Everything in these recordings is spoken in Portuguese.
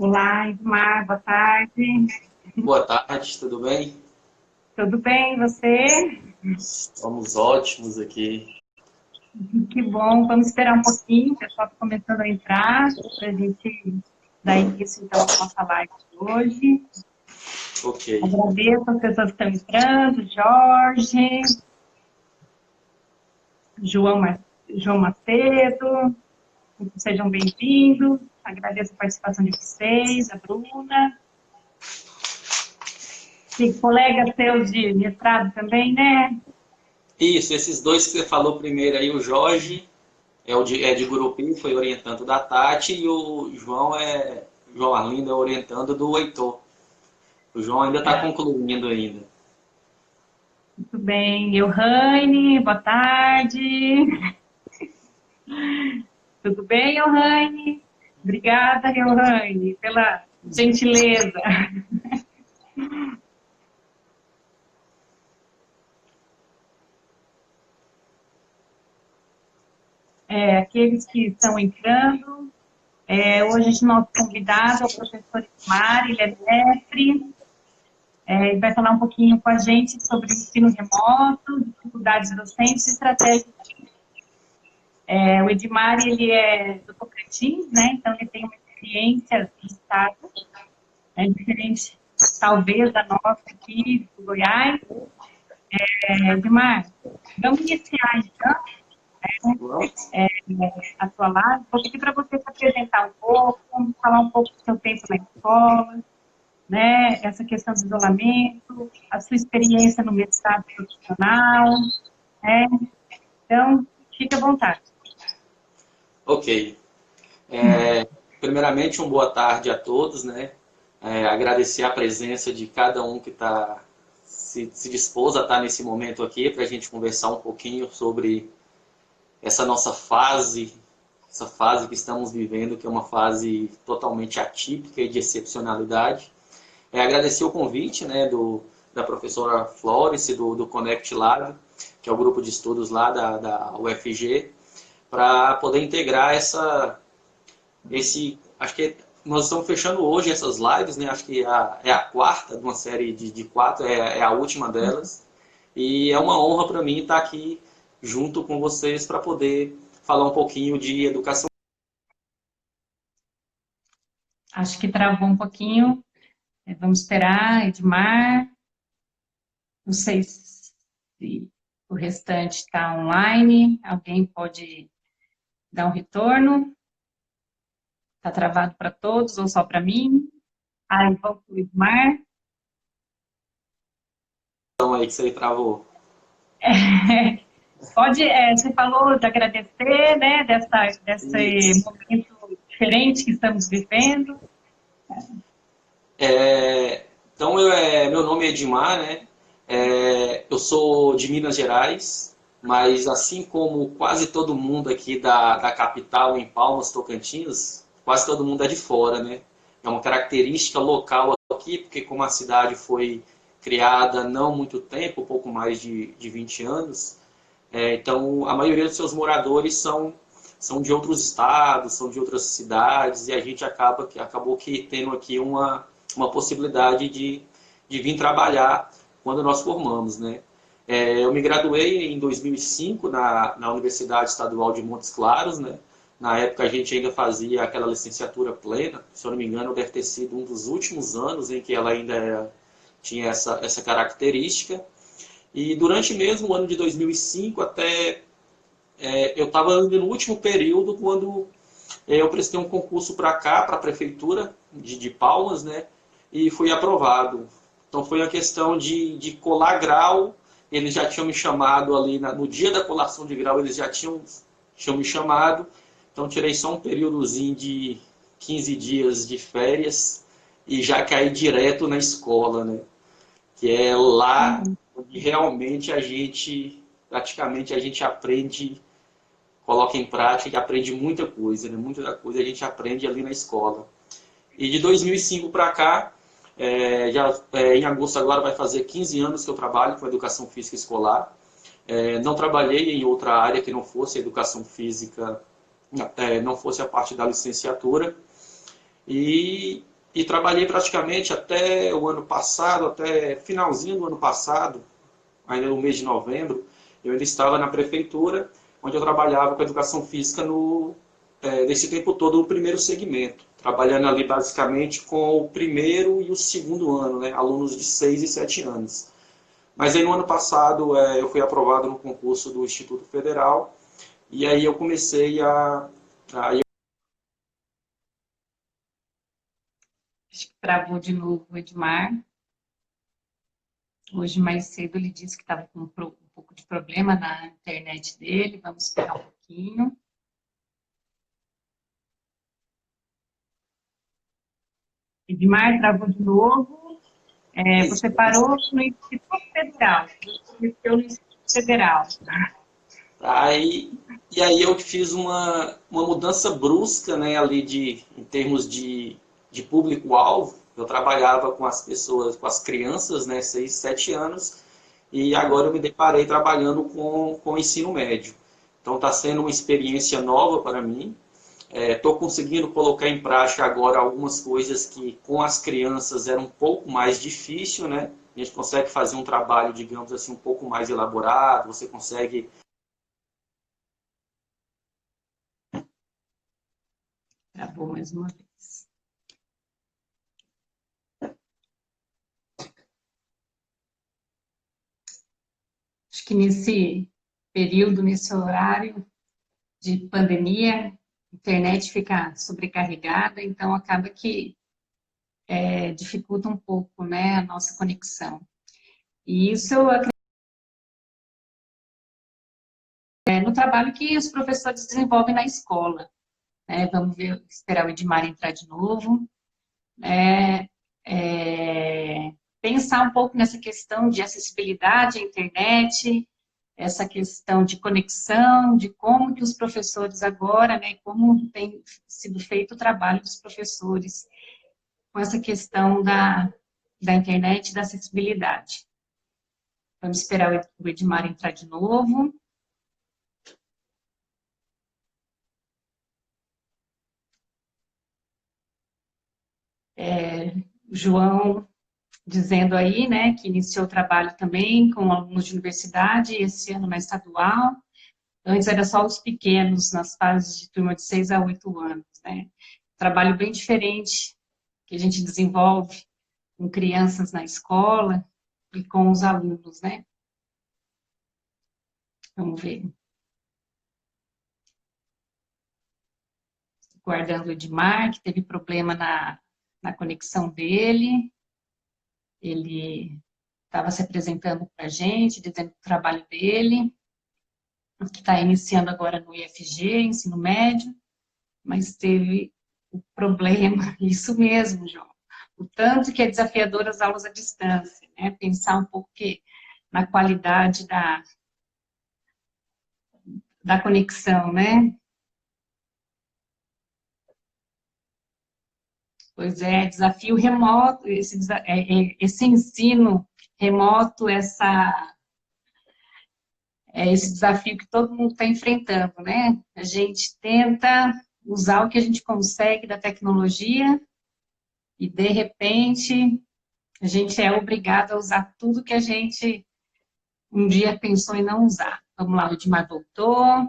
Olá, Ismar, boa tarde. Boa tarde, tudo bem? Tudo bem, você? Estamos ótimos aqui. Que bom, vamos esperar um pouquinho, o pessoal está começando a entrar, para a gente dar início, então, à nossa live de hoje. Ok. Agradeço as pessoas que estão entrando, Jorge, João, João Macedo, sejam bem-vindos. Agradeço a participação de vocês, a Bruna, e colegas seus de mestrado também, né? Isso, esses dois que você falou primeiro aí, o Jorge é de Gurupi, foi orientando da Tati, e o João Arlindo é orientando do Heitor. O João ainda está concluindo ainda. Tudo bem, Euhane, boa tarde. Tudo bem, Euhane? Obrigada, Euhane, pela gentileza. Aqueles que estão entrando, hoje nosso convidado é o professor Ismar, ele é mestre, ele vai falar um pouquinho com a gente sobre o ensino remoto, dificuldades docentes e estratégias. O Edmar, ele é do Tocantins, né? Então ele tem uma experiência no estado, diferente, talvez, da nossa aqui, do Goiás. Edmar, vamos iniciar, então, Vamos? a sua live. Vou pedir para você se apresentar um pouco, falar um pouco do seu tempo na escola, né? Essa questão do isolamento, a sua experiência no mestrado profissional, né? Então, fique à vontade. Ok. Primeiramente, uma boa tarde a todos, né? Agradecer a presença de cada um que se dispôs a estar nesse momento aqui para a gente conversar um pouquinho sobre essa nossa fase, essa fase que estamos vivendo, que é uma fase totalmente atípica e de excepcionalidade. Agradecer o convite, né, da professora Flores e do Connect Lab, que é o grupo de estudos lá da UFG, para poder integrar acho que nós estamos fechando hoje essas lives, né? Acho que é a quarta de uma série de quatro, é a última delas. E é uma honra para mim estar aqui junto com vocês para poder falar um pouquinho de educação. Acho que travou um pouquinho. Vamos esperar, Edmar. Não sei se o restante está online. Alguém pode dar um retorno? Está travado para todos ou só para mim? Aí, vamos para o Edmar. Então aí que você travou. Pode, você falou de agradecer, né, desse Isso. momento diferente que estamos vivendo. Então, meu nome é Edmar, né? Eu sou de Minas Gerais, mas assim como quase todo mundo aqui da capital, em Palmas, Tocantins, quase todo mundo é de fora, né? É uma característica local aqui, porque como a cidade foi criada não há muito tempo, pouco mais de 20 anos, então a maioria dos seus moradores são de outros estados, são de outras cidades, e a gente acabou que tendo aqui uma possibilidade de vir trabalhar quando nós formamos, né? Eu me graduei em 2005 na Universidade Estadual de Montes Claros, né? Na época a gente ainda fazia aquela licenciatura plena, se eu não me engano deve ter sido um dos últimos anos em que ela tinha essa característica. E durante mesmo o ano de 2005 até eu estava no último período quando eu prestei um concurso para cá, para a prefeitura de Palmas, né? E fui aprovado. Então foi uma questão de colar grau. Eles já tinham me chamado ali no dia da colação de grau, eles já tinham me chamado. Então tirei só um períodozinho de 15 dias de férias e já caí direto na escola, né? Que é lá onde realmente praticamente a gente aprende, coloca em prática e aprende muita coisa, né? Muita coisa a gente aprende ali na escola. E de 2005 para cá, em agosto agora vai fazer 15 anos que eu trabalho com educação física escolar. Não trabalhei em outra área que não fosse a educação física, não fosse a parte da licenciatura. E e trabalhei praticamente até o ano passado, até finalzinho do ano passado, ainda no mês de novembro, eu ainda estava na prefeitura, onde eu trabalhava com educação física nesse tempo todo no primeiro segmento, trabalhando ali basicamente com o primeiro e o segundo ano, né, alunos de 6 e 7 anos. Mas aí no ano passado eu fui aprovado no concurso do Instituto Federal, e aí eu comecei a Acho que travou de novo o Edmar. Hoje, mais cedo, ele disse que estava com um pouco de problema na internet dele. Vamos esperar um pouquinho. Edmar, travou de novo. Você parou no Instituto Federal. Você iniciou no Instituto Federal. Aí, e aí eu fiz uma mudança brusca, né, ali em termos de público-alvo. Eu trabalhava com as pessoas, com as crianças, né, 6, 7 anos, e agora eu me deparei trabalhando com o ensino médio. Então está sendo uma experiência nova para mim. Estou conseguindo colocar em prática agora algumas coisas que com as crianças era um pouco mais difícil, né? A gente consegue fazer um trabalho, digamos assim, um pouco mais elaborado, você consegue. Travou mais uma vez. Acho que nesse período, nesse horário de pandemia, a internet fica sobrecarregada, então acaba que dificulta um pouco, né, a nossa conexão. E isso eu acredito no trabalho que os professores desenvolvem na escola. Vamos ver, esperar o Edmar entrar de novo. Pensar um pouco nessa questão de acessibilidade à internet, essa questão de conexão, de como que os professores agora, né, como tem sido feito o trabalho dos professores com essa questão da internet e da acessibilidade. Vamos esperar o Edmar entrar de novo. João dizendo aí, né, que iniciou o trabalho também com alunos de universidade, esse ano na estadual. Antes era só os pequenos, nas fases de turma de 6 a 8 anos, né. Trabalho bem diferente que a gente desenvolve com crianças na escola e com os alunos, né. Vamos ver. Guardando o Edmar, que teve problema na conexão dele. Ele estava se apresentando para a gente, dizendo o trabalho dele, que está iniciando agora no IFG, ensino médio, mas teve o problema, isso mesmo, João, o tanto que é desafiador as aulas à distância, né? Pensar um pouco na qualidade da conexão, né? Pois é, desafio remoto, esse ensino remoto, esse desafio que todo mundo está enfrentando, né? A gente tenta usar o que a gente consegue da tecnologia e, de repente, a gente é obrigado a usar tudo que a gente um dia pensou em não usar. Vamos lá, o Edmar voltou.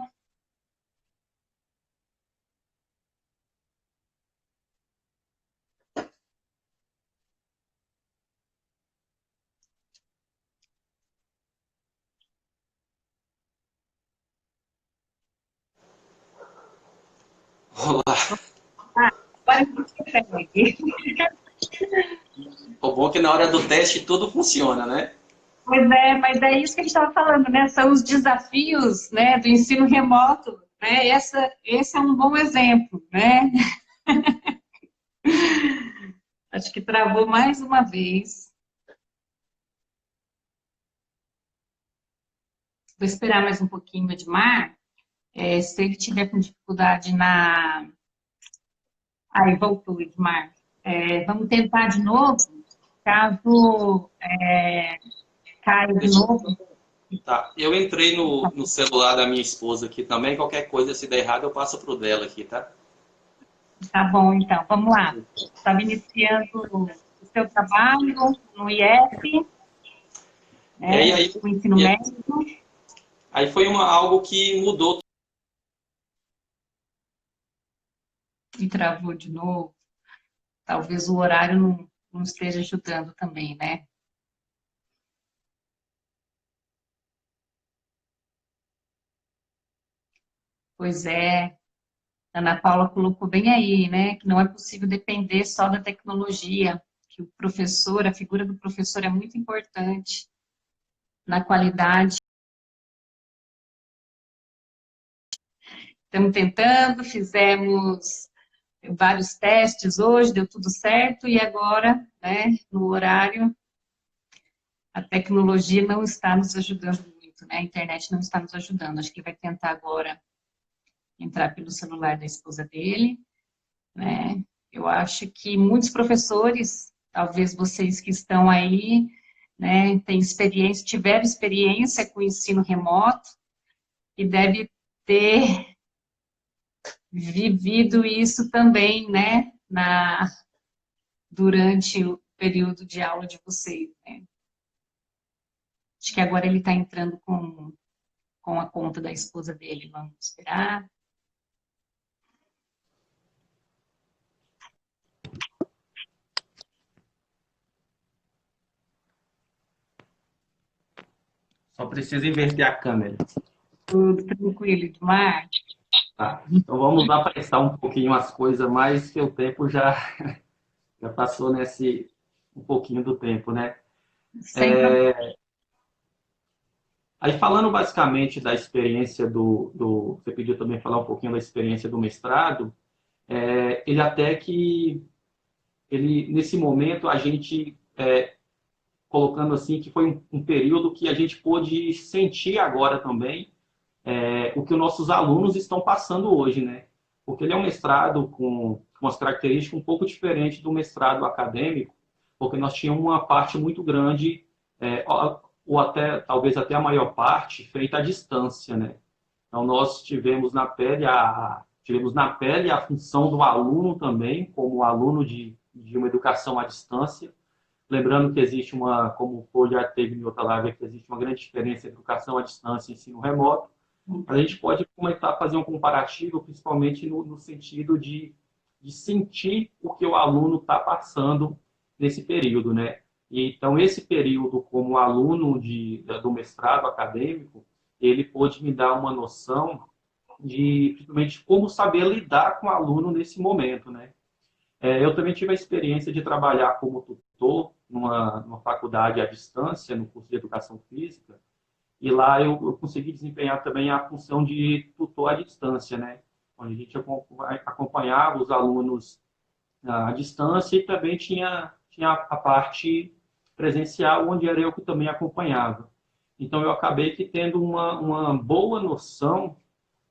Olá. Agora que você consegue. O bom é que na hora do teste tudo funciona, né? Pois é, mas é isso que a gente estava falando, né? São os desafios, né, do ensino remoto, né? Esse é um bom exemplo, né? Acho que travou mais uma vez. Vou esperar mais um pouquinho, Edmar. Se ele tiver com dificuldade na... Aí, voltou, Edmar. Vamos tentar de novo, caso caia de novo. Tá. Eu entrei no celular da minha esposa aqui também. Qualquer coisa, se der errado, eu passo pro dela aqui, tá? Tá bom, então, vamos lá. Estava iniciando o seu trabalho no IF, E aí, o ensino e médio. aí foi algo que mudou. E travou de novo. Talvez o horário não esteja ajudando também, né? Pois é, a Ana Paula colocou bem aí, né? Que não é possível depender só da tecnologia, que o professor, a figura do professor é muito importante na qualidade. Estamos tentando, fizemos vários testes hoje, deu tudo certo, e agora, né, no horário, a tecnologia não está nos ajudando muito, né? A internet não está nos ajudando. Acho que ele vai tentar agora entrar pelo celular da esposa dele, né? Eu acho que muitos professores, talvez vocês que estão aí, né, têm experiência, tiveram experiência com o ensino remoto e deve ter vivido isso também, né, durante o período de aula de vocês, né? Acho que agora ele está entrando com a conta da esposa dele. Vamos esperar. Só precisa inverter a câmera. Tudo tranquilo, Edmar? Tá. Então vamos apressar um pouquinho as coisas, mas que o tempo já passou nesse um pouquinho do tempo, né? Sem problema. Aí falando basicamente da experiência você pediu também falar um pouquinho da experiência do mestrado, ele até que, nesse momento, a gente, colocando assim, que foi um período que a gente pôde sentir agora também o que os nossos alunos estão passando hoje, né? Porque ele é um mestrado com umas características um pouco diferentes do mestrado acadêmico, porque nós tínhamos uma parte muito grande, ou até, talvez até a maior parte, feita à distância, né? Então, nós tivemos na pele a função do aluno também, como aluno de uma educação à distância. Lembrando que existe como o já teve em outra live, que existe uma grande diferença entre educação à distância e ensino remoto. A gente pode começar a fazer um comparativo, principalmente no sentido de sentir o que o aluno está passando nesse período, né? E, então, esse período, como aluno do mestrado acadêmico, ele pôde me dar uma noção principalmente, como saber lidar com o aluno nesse momento, né? Eu também tive a experiência de trabalhar como tutor numa faculdade à distância, no curso de Educação Física, e lá eu consegui desempenhar também a função de tutor à distância, né? Onde a gente acompanhava os alunos à distância e também tinha a parte presencial, onde era eu que também acompanhava. Então, eu acabei que tendo uma boa noção,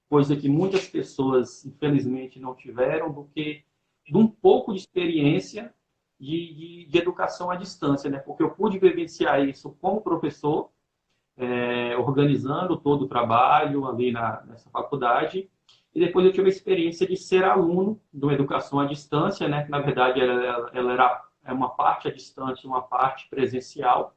coisa que muitas pessoas, infelizmente, não tiveram, de um pouco de experiência de educação à distância, né? Porque eu pude vivenciar isso como professor, organizando todo o trabalho ali nessa faculdade, e depois eu tive a experiência de ser aluno de uma educação à distância, né? Que na verdade ela era uma parte à distância, uma parte presencial,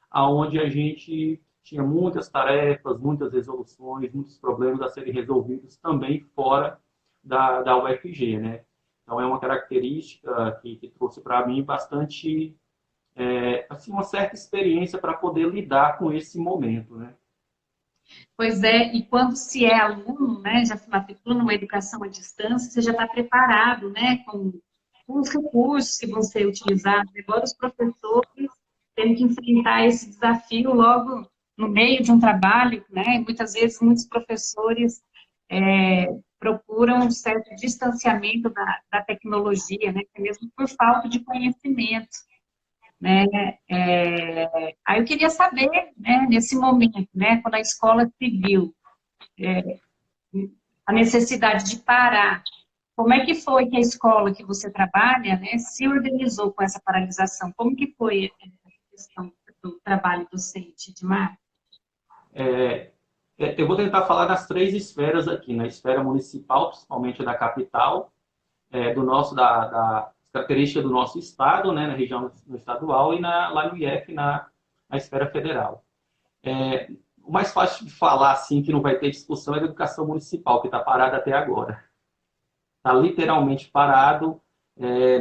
aonde a gente tinha muitas tarefas, muitas resoluções, muitos problemas a serem resolvidos também fora da UFG, né? Então é uma característica que trouxe para mim bastante assim, uma certa experiência para poder lidar com esse momento, né? Pois é, e quando se é aluno, né, já se matricula numa educação à distância, você já está preparado, né, com os recursos que vão ser utilizados. Agora os professores têm que enfrentar esse desafio logo no meio de um trabalho, né, e muitas vezes muitos professores procuram um certo distanciamento da tecnologia, né, mesmo por falta de conhecimento, né? Aí eu queria saber, né, nesse momento, né, quando a escola se viu a necessidade de parar, como é que foi que a escola que você trabalha, né, se organizou com essa paralisação? Como que foi a questão do trabalho docente, Edmar? Eu vou tentar falar das três esferas aqui, na esfera municipal, principalmente da capital, da característica do nosso estado, né, na região no estadual e lá no IF, na esfera federal. O mais fácil de falar, assim, que não vai ter discussão é a educação municipal, que está parada até agora. Está literalmente parado,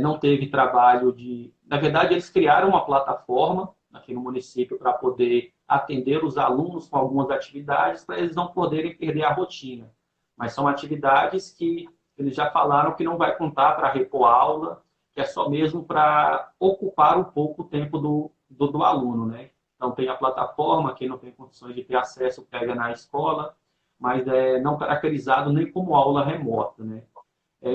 não teve trabalho de... Na verdade, eles criaram uma plataforma aqui no município para poder atender os alunos com algumas atividades para eles não poderem perder a rotina. Mas são atividades que eles já falaram que não vai contar para repor aula, que é só mesmo para ocupar um pouco o tempo do aluno, né? Então tem a plataforma, quem não tem condições de ter acesso pega na escola, mas é não caracterizado nem como aula remota, né?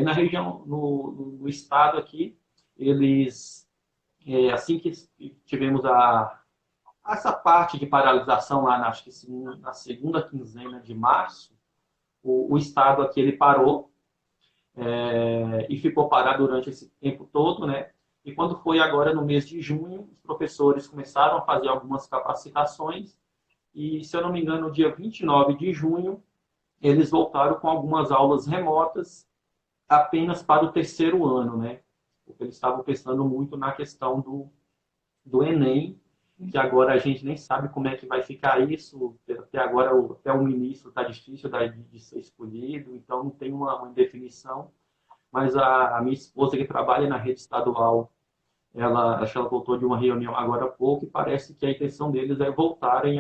Na região, no estado aqui, eles, assim que tivemos essa parte de paralisação lá, acho que na segunda quinzena de março, o estado aqui ele parou e ficou parado durante esse tempo todo, né? E quando foi agora no mês de junho, os professores começaram a fazer algumas capacitações e, se eu não me engano, no dia 29 de junho, eles voltaram com algumas aulas remotas apenas para o terceiro ano, né? Porque eles estavam pensando muito na questão do Enem, que agora a gente nem sabe como é que vai ficar isso. Até agora, até o ministro está difícil de ser escolhido, então não tem uma definição. Mas a minha esposa, que trabalha na rede estadual, acho que ela voltou de uma reunião agora há pouco e parece que a intenção deles é voltarem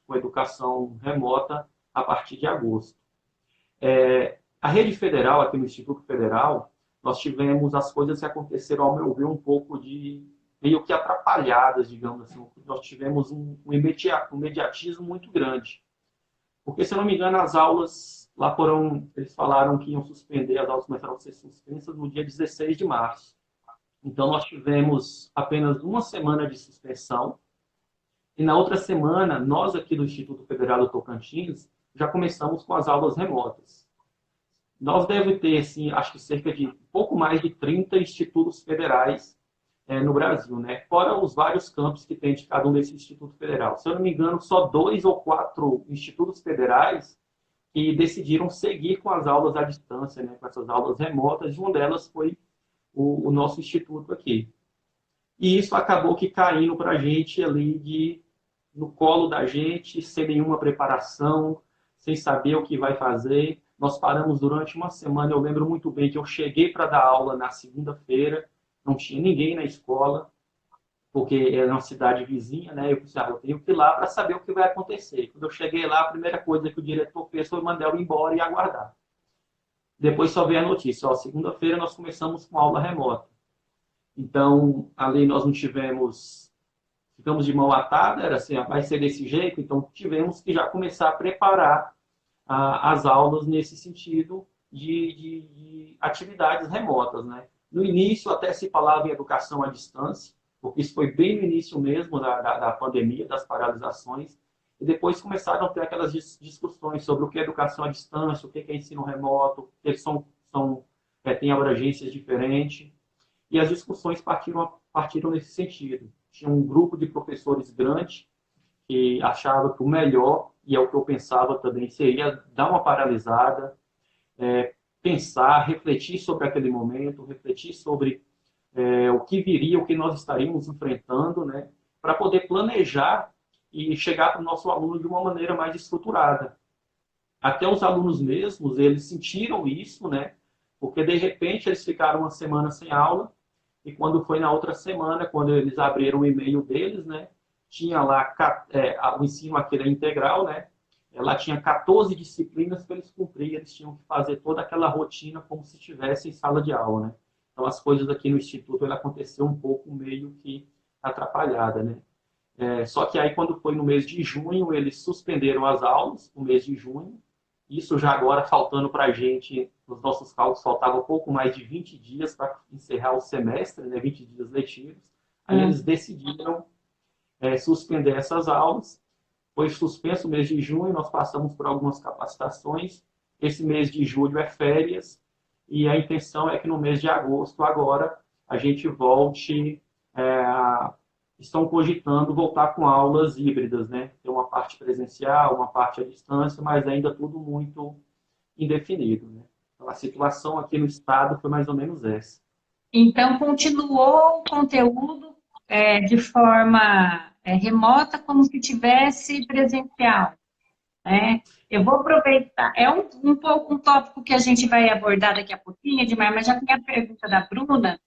com a educação remota a partir de agosto. A rede federal, aqui no Instituto Federal, nós tivemos as coisas que aconteceram, ao meu ver, um pouco meio que atrapalhadas, digamos assim. Nós tivemos um imediatismo muito grande. Porque, se eu não me engano, as aulas lá eles falaram que iam suspender, as aulas começaram a ser suspensas no dia 16 de março. Então, nós tivemos apenas uma semana de suspensão. E na outra semana, nós aqui do Instituto Federal do Tocantins já começamos com as aulas remotas. Nós devemos ter, assim, acho que cerca de pouco mais de 30 institutos federais no Brasil, né? Fora os vários campos que tem de cada um desse Instituto Federal. Se eu não me engano, só 2 ou 4 institutos federais que decidiram seguir com as aulas à distância, né? Com essas aulas remotas, e uma delas foi o nosso instituto aqui. E isso acabou que caindo para a gente ali no colo da gente, sem nenhuma preparação, sem saber o que vai fazer. Nós paramos durante uma semana. Eu lembro muito bem que eu cheguei para dar aula na segunda-feira, não tinha ninguém na escola, porque era uma cidade vizinha, né? Eu pensei, eu tenho que ir lá para saber o que vai acontecer. Quando eu cheguei lá, a primeira coisa que o diretor fez foi mandar eu ir embora e aguardar. Depois só veio a notícia, segunda-feira nós começamos com aula remota. Então, ali nós não ficamos de mão atada, era assim, vai ser desse jeito, então tivemos que já começar a preparar as aulas nesse sentido de atividades remotas, né? No início até se falava em educação à distância, porque isso foi bem no início mesmo da pandemia, das paralisações, e depois começaram a ter aquelas discussões sobre o que é educação à distância, o que é ensino remoto, que eles têm abrangências diferentes, e as discussões partiram nesse sentido. Tinha um grupo de professores grande que achava que o melhor, e é o que eu pensava também, seria dar uma paralisada, pensar, refletir sobre aquele momento, refletir sobre o que viria, o que nós estaríamos enfrentando, né, para poder planejar e chegar para o nosso aluno de uma maneira mais estruturada. Até os alunos mesmos, eles sentiram isso, né, porque de repente eles ficaram uma semana sem aula, e quando foi na outra semana, quando eles abriram o e-mail deles, né, tinha lá o ensino aquele integral, né, lá tinha 14 disciplinas que eles cumpriam, eles tinham que fazer toda aquela rotina como se estivesse em sala de aula, né. Então, as coisas aqui no Instituto, ela aconteceu um pouco meio que atrapalhada, né. Só que aí, quando foi no mês de junho, eles suspenderam as aulas, no mês de junho. Isso já agora faltando para a gente, nos nossos cálculos, faltava um pouco mais de 20 dias para encerrar o semestre, né, 20 dias letivos. Aí eles decidiram suspender essas aulas. Foi suspenso o mês de junho, nós passamos por algumas capacitações. Esse mês de julho é férias, e a intenção é que no mês de agosto, agora, a gente volte estão cogitando voltar com aulas híbridas, né? Tem uma parte presencial, uma parte à distância, mas ainda tudo muito indefinido, né? Então, a situação aqui no estado foi mais ou menos essa. Então, continuou o conteúdo de forma remota, como se tivesse presencial, né? Eu vou aproveitar, é pouco um tópico que a gente vai abordar daqui a pouquinho, Edmar, mas já tem a pergunta da Bruna,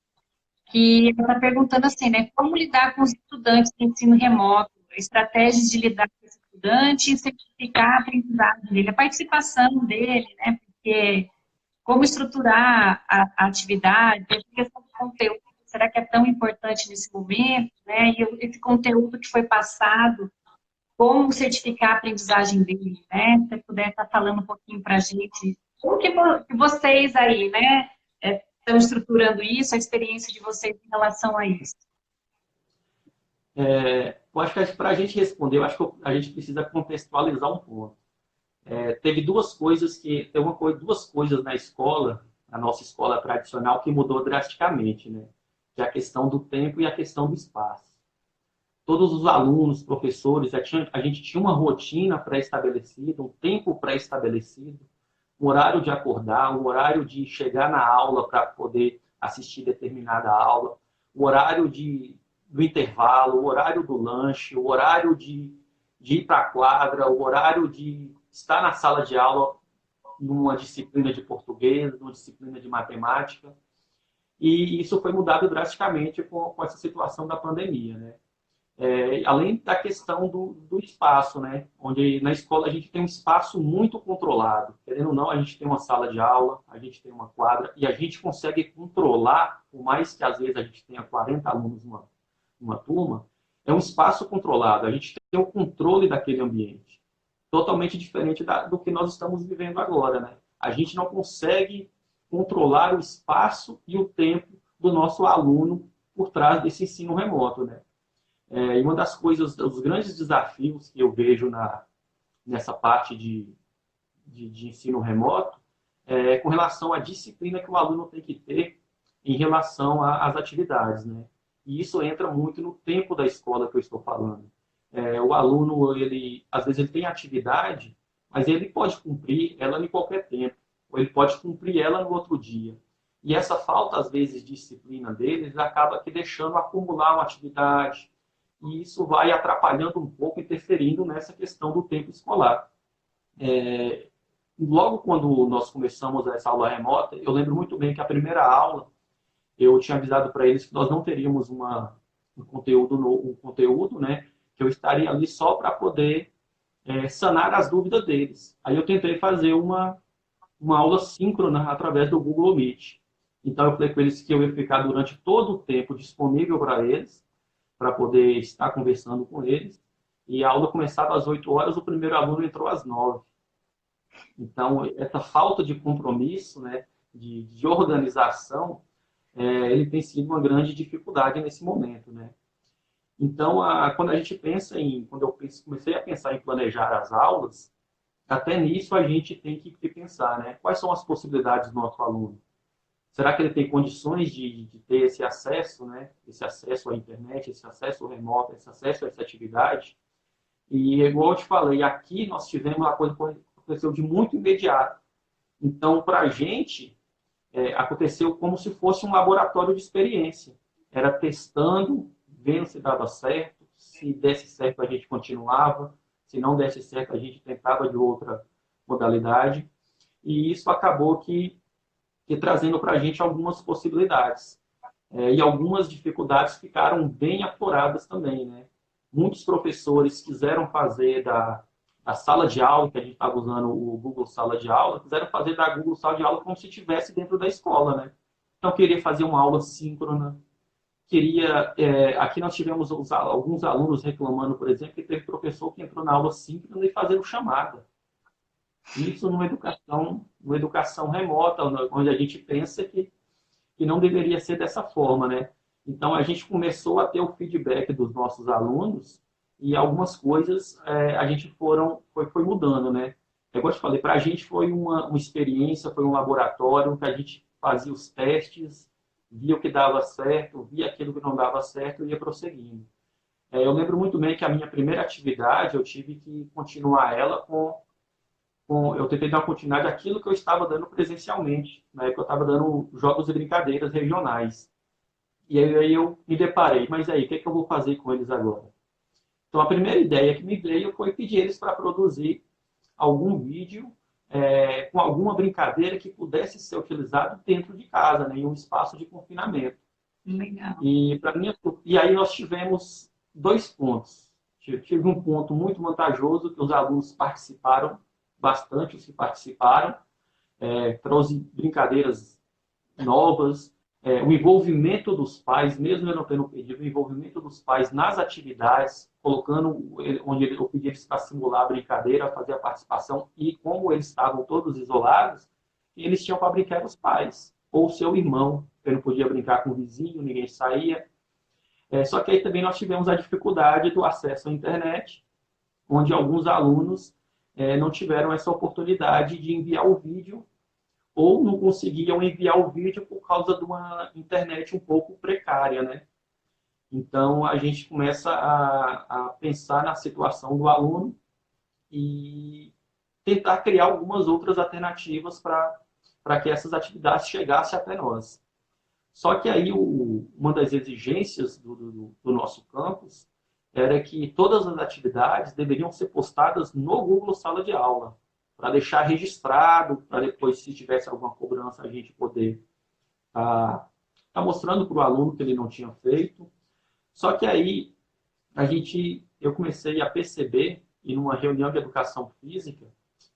que ela está perguntando assim, né? Como lidar com os estudantes de ensino remoto, estratégias de lidar com esse estudante e certificar a aprendizagem dele, a participação dele, né? Porque como estruturar a atividade, essa questão do conteúdo, será que é tão importante nesse momento, né? E esse conteúdo que foi passado, como certificar a aprendizagem dele, né? Se você puder estar falando um pouquinho para a gente, como que vocês aí, né, estão estruturando isso, a experiência de vocês em relação a isso? Eu acho que para a gente responder, eu acho que a gente precisa contextualizar um pouco. Teve duas coisas na escola, na nossa escola tradicional, que mudou drasticamente, né? Que é a questão do tempo e a questão do espaço. Todos os alunos, professores, a gente tinha uma rotina pré-estabelecida, um tempo pré-estabelecido, um horário de acordar, um horário de chegar na aula para poder assistir determinada aula, o horário do intervalo, o horário do lanche, o horário de ir para a quadra, o horário de estar na sala de aula numa disciplina de português, numa disciplina de matemática. E isso foi mudado drasticamente com essa situação da pandemia, né? Além da questão do espaço, né? Onde na escola a gente tem um espaço muito controlado. Querendo ou não, a gente tem uma sala de aula, a gente tem uma quadra, e a gente consegue controlar, por mais que às vezes a gente tenha 40 alunos numa turma, é um espaço controlado, a gente tem o controle daquele ambiente. Totalmente diferente do que nós estamos vivendo agora, né? A gente não consegue controlar o espaço e o tempo do nosso aluno por trás desse ensino remoto, né? E uma das coisas, os grandes desafios que eu vejo nessa parte de ensino remoto é com relação à disciplina que o aluno tem que ter em relação às atividades, né? E isso entra muito no tempo da escola que eu estou falando. O aluno, às vezes ele tem atividade, mas ele pode cumprir ela em qualquer tempo, ou ele pode cumprir ela no outro dia. E essa falta, às vezes, de disciplina deles acaba aqui deixando acumular uma atividade, e isso vai atrapalhando um pouco, interferindo nessa questão do tempo escolar. Logo quando nós começamos essa aula remota, eu lembro muito bem que a primeira aula, eu tinha avisado para eles que nós não teríamos um conteúdo, né, que eu estaria ali só para poder sanar as dúvidas deles. Aí eu tentei fazer uma aula síncrona através do Google Meet. Então eu falei com eles que eu ia ficar durante todo o tempo disponível para eles, para poder estar conversando com eles. E a aula começava às 8 horas, o primeiro aluno entrou às 9. Então, essa falta de compromisso, né, de organização, ele tem sido uma grande dificuldade nesse momento, né? Então, quando a gente pensa quando eu comecei a pensar em planejar as aulas, até nisso a gente tem que pensar, né? Quais são as possibilidades do nosso aluno? Será que ele tem condições de ter esse acesso, né? Esse acesso à internet, esse acesso remoto, esse acesso a essa atividade? E, igual eu te falei, aqui nós tivemos uma coisa que aconteceu de muito imediato. Então, para a gente, aconteceu como se fosse um laboratório de experiência. Era testando, vendo se dava certo, se desse certo a gente continuava, se não desse certo a gente tentava de outra modalidade. E isso acabou que trazendo para a gente algumas possibilidades. E algumas dificuldades ficaram bem afloradas também, né? Muitos professores quiseram fazer da sala de aula, que a gente estava usando o Google Sala de Aula, quiseram fazer da Google Sala de Aula como se estivesse dentro da escola, né? Então, queria fazer uma aula síncrona, aqui nós tivemos alguns alunos reclamando, por exemplo, que teve professor que entrou na aula síncrona e fazendo chamada. Isso numa educação remota, onde a gente pensa que não deveria ser dessa forma, né? Então, a gente começou a ter o feedback dos nossos alunos e algumas coisas a gente foi mudando, né? Como eu te falei, para a gente foi uma experiência, foi um laboratório que a gente fazia os testes, via o que dava certo, via aquilo que não dava certo e ia prosseguindo. Eu lembro muito bem que a minha primeira atividade, eu tive que continuar ela com eu tentei dar continuidade àquilo que eu estava dando presencialmente. Na época eu estava dando jogos e brincadeiras regionais. E aí eu me deparei, mas aí, o que é que eu vou fazer com eles agora? Então a primeira ideia que me veio foi pedir eles para produzir algum vídeo com alguma brincadeira que pudesse ser utilizado dentro de casa, né, em um espaço de confinamento. Legal. E aí nós tivemos 2 pontos. Tive um ponto muito vantajoso, que os alunos participaram bastante, os que participaram, trouxe brincadeiras novas, o envolvimento dos pais, mesmo eu não tendo pedido, o envolvimento dos pais nas atividades, colocando onde eu pedi eles para simular a brincadeira, fazer a participação, e como eles estavam todos isolados, eles tinham para brincar os pais, ou o seu irmão, ele não podia brincar com o vizinho, ninguém saía. Só que aí também nós tivemos a dificuldade do acesso à internet, onde alguns alunos não tiveram essa oportunidade de enviar o vídeo ou não conseguiam enviar o vídeo por causa de uma internet um pouco precária, né? Então, a gente começa a pensar na situação do aluno e tentar criar algumas outras alternativas para que essas atividades chegassem até nós. Só que aí uma das exigências do nosso campus era que todas as atividades deveriam ser postadas no Google Sala de Aula, para deixar registrado, para depois, se tivesse alguma cobrança, a gente poder estar mostrando para o aluno que ele não tinha feito. Só que aí eu comecei a perceber, em uma reunião de educação física,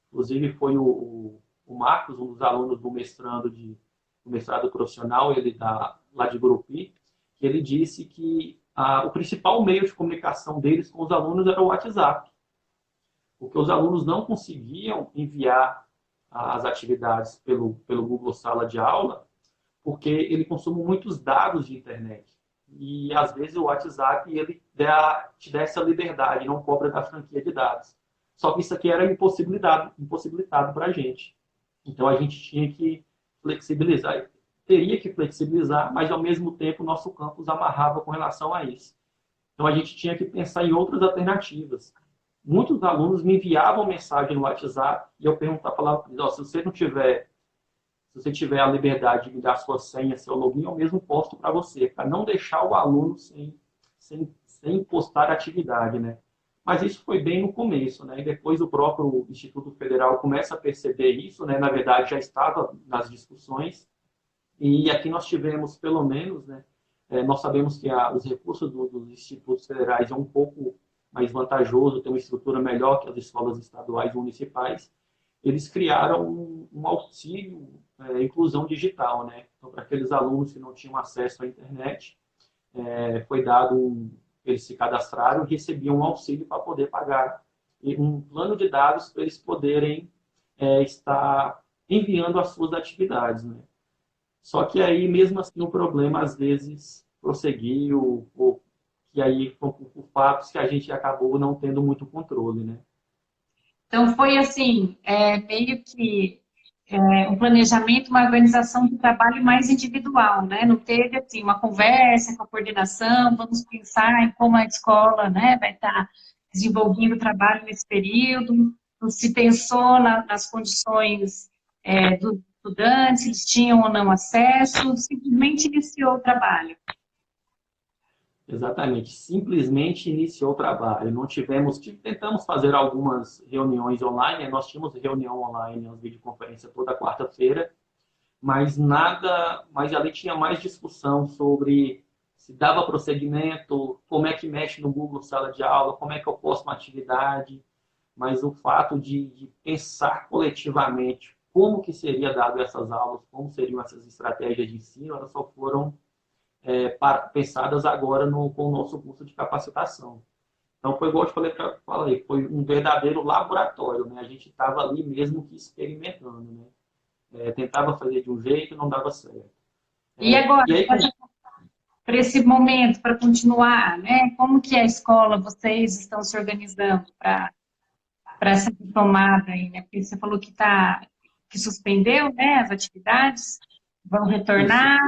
inclusive foi o Marcos, um dos alunos do mestrado profissional, ele lá de Gurupi, que ele disse que o principal meio de comunicação deles com os alunos era o WhatsApp, porque os alunos não conseguiam enviar as atividades pelo Google Sala de Aula, porque ele consome muitos dados de internet. E, às vezes, o WhatsApp ele te dá essa liberdade, não cobra da franquia de dados. Só que isso aqui era impossibilitado para a gente. Então, a gente tinha que flexibilizar. Teria que flexibilizar, mas, ao mesmo tempo, o nosso campus amarrava com relação a isso. Então, a gente tinha que pensar em outras alternativas. Muitos alunos me enviavam mensagem no WhatsApp e eu falava para eles, se você tiver a liberdade de me dar sua senha, seu login, eu mesmo posto para você, para não deixar o aluno sem postar atividade, né? Mas isso foi bem no começo, né? E depois o próprio Instituto Federal começa a perceber isso, né? Na verdade, já estava nas discussões. E aqui nós tivemos, pelo menos, né? Nós sabemos que os recursos dos institutos federais é um pouco mais vantajoso, tem uma estrutura melhor que as escolas estaduais e municipais. Eles criaram um auxílio inclusão digital, né? Então, para aqueles alunos que não tinham acesso à internet, foi dado eles se cadastraram e recebiam um auxílio para poder pagar um plano de dados para eles poderem estar enviando as suas atividades, né? Só que aí, mesmo assim, o problema às vezes prosseguiu, que aí foi por fatos que a gente acabou não tendo muito controle, né? Então, foi assim, meio que um planejamento, uma organização de trabalho mais individual, né? Não teve, assim, uma conversa com a coordenação, vamos pensar em como a escola, né, vai estar desenvolvendo o trabalho nesse período, não se pensou nas condições dos estudantes, eles tinham ou não acesso, simplesmente iniciou o trabalho. Exatamente, simplesmente iniciou o trabalho. Não tentamos fazer algumas reuniões online, nós tínhamos reunião online, as videoconferência toda quarta-feira, mas ali tinha mais discussão sobre se dava prosseguimento, como é que mexe no Google Sala de Aula, como é que eu posto uma atividade, mas o fato de pensar coletivamente como que seria dado essas aulas, como seriam essas estratégias de ensino, elas só foram pensadas agora com o nosso curso de capacitação. Então, foi igual eu falei, foi um verdadeiro laboratório, né? A gente estava ali mesmo que experimentando, né? Tentava fazer de um jeito e não dava certo. E agora, para esse momento, para continuar, né? Como que a escola, vocês estão se organizando para essa retomada aí, né? Porque você falou que suspendeu, né, as atividades, vão retornar.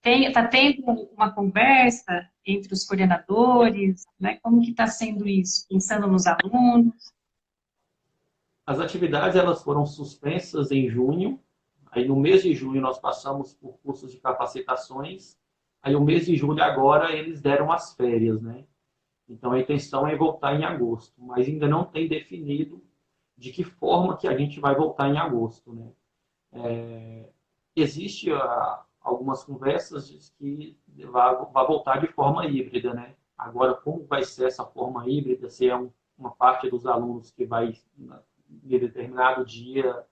Está tendo uma conversa entre os coordenadores, né? Como que está sendo isso? Pensando nos alunos? As atividades elas foram suspensas em junho. Aí no mês de junho nós passamos por cursos de capacitações. Aí o mês de julho agora eles deram as férias, né? Então a intenção é voltar em agosto, mas ainda não tem definido de que forma que a gente vai voltar em agosto, né? Existe algumas conversas de que vai voltar de forma híbrida, né? Agora, como vai ser essa forma híbrida? Se é uma parte dos alunos que vai em determinado dia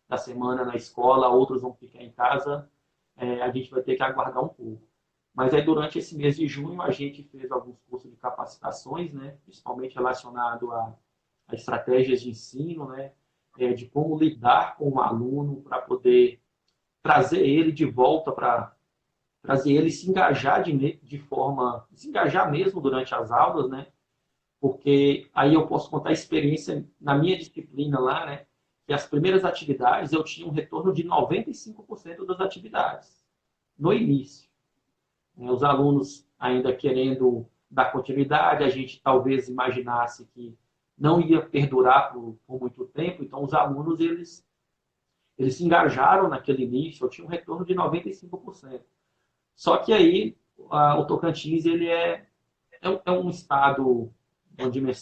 da semana na escola, outros vão ficar em casa, a gente vai ter que aguardar um pouco. Mas aí, durante esse mês de junho, a gente fez alguns cursos de capacitações, né? Principalmente relacionado a estratégias de ensino, né? De como lidar com o aluno para poder trazer ele de volta para trazer ele se engajar de forma, se engajar mesmo durante as aulas, né? Porque aí eu posso contar a experiência na minha disciplina lá, né? Que as primeiras atividades eu tinha um retorno de 95% das atividades no início. Os alunos ainda querendo dar continuidade, a gente talvez imaginasse que não ia perdurar por muito tempo, então os alunos eles se engajaram naquele início, eu tinha um retorno de 95%. Só que aí o Tocantins ele é um estado de uma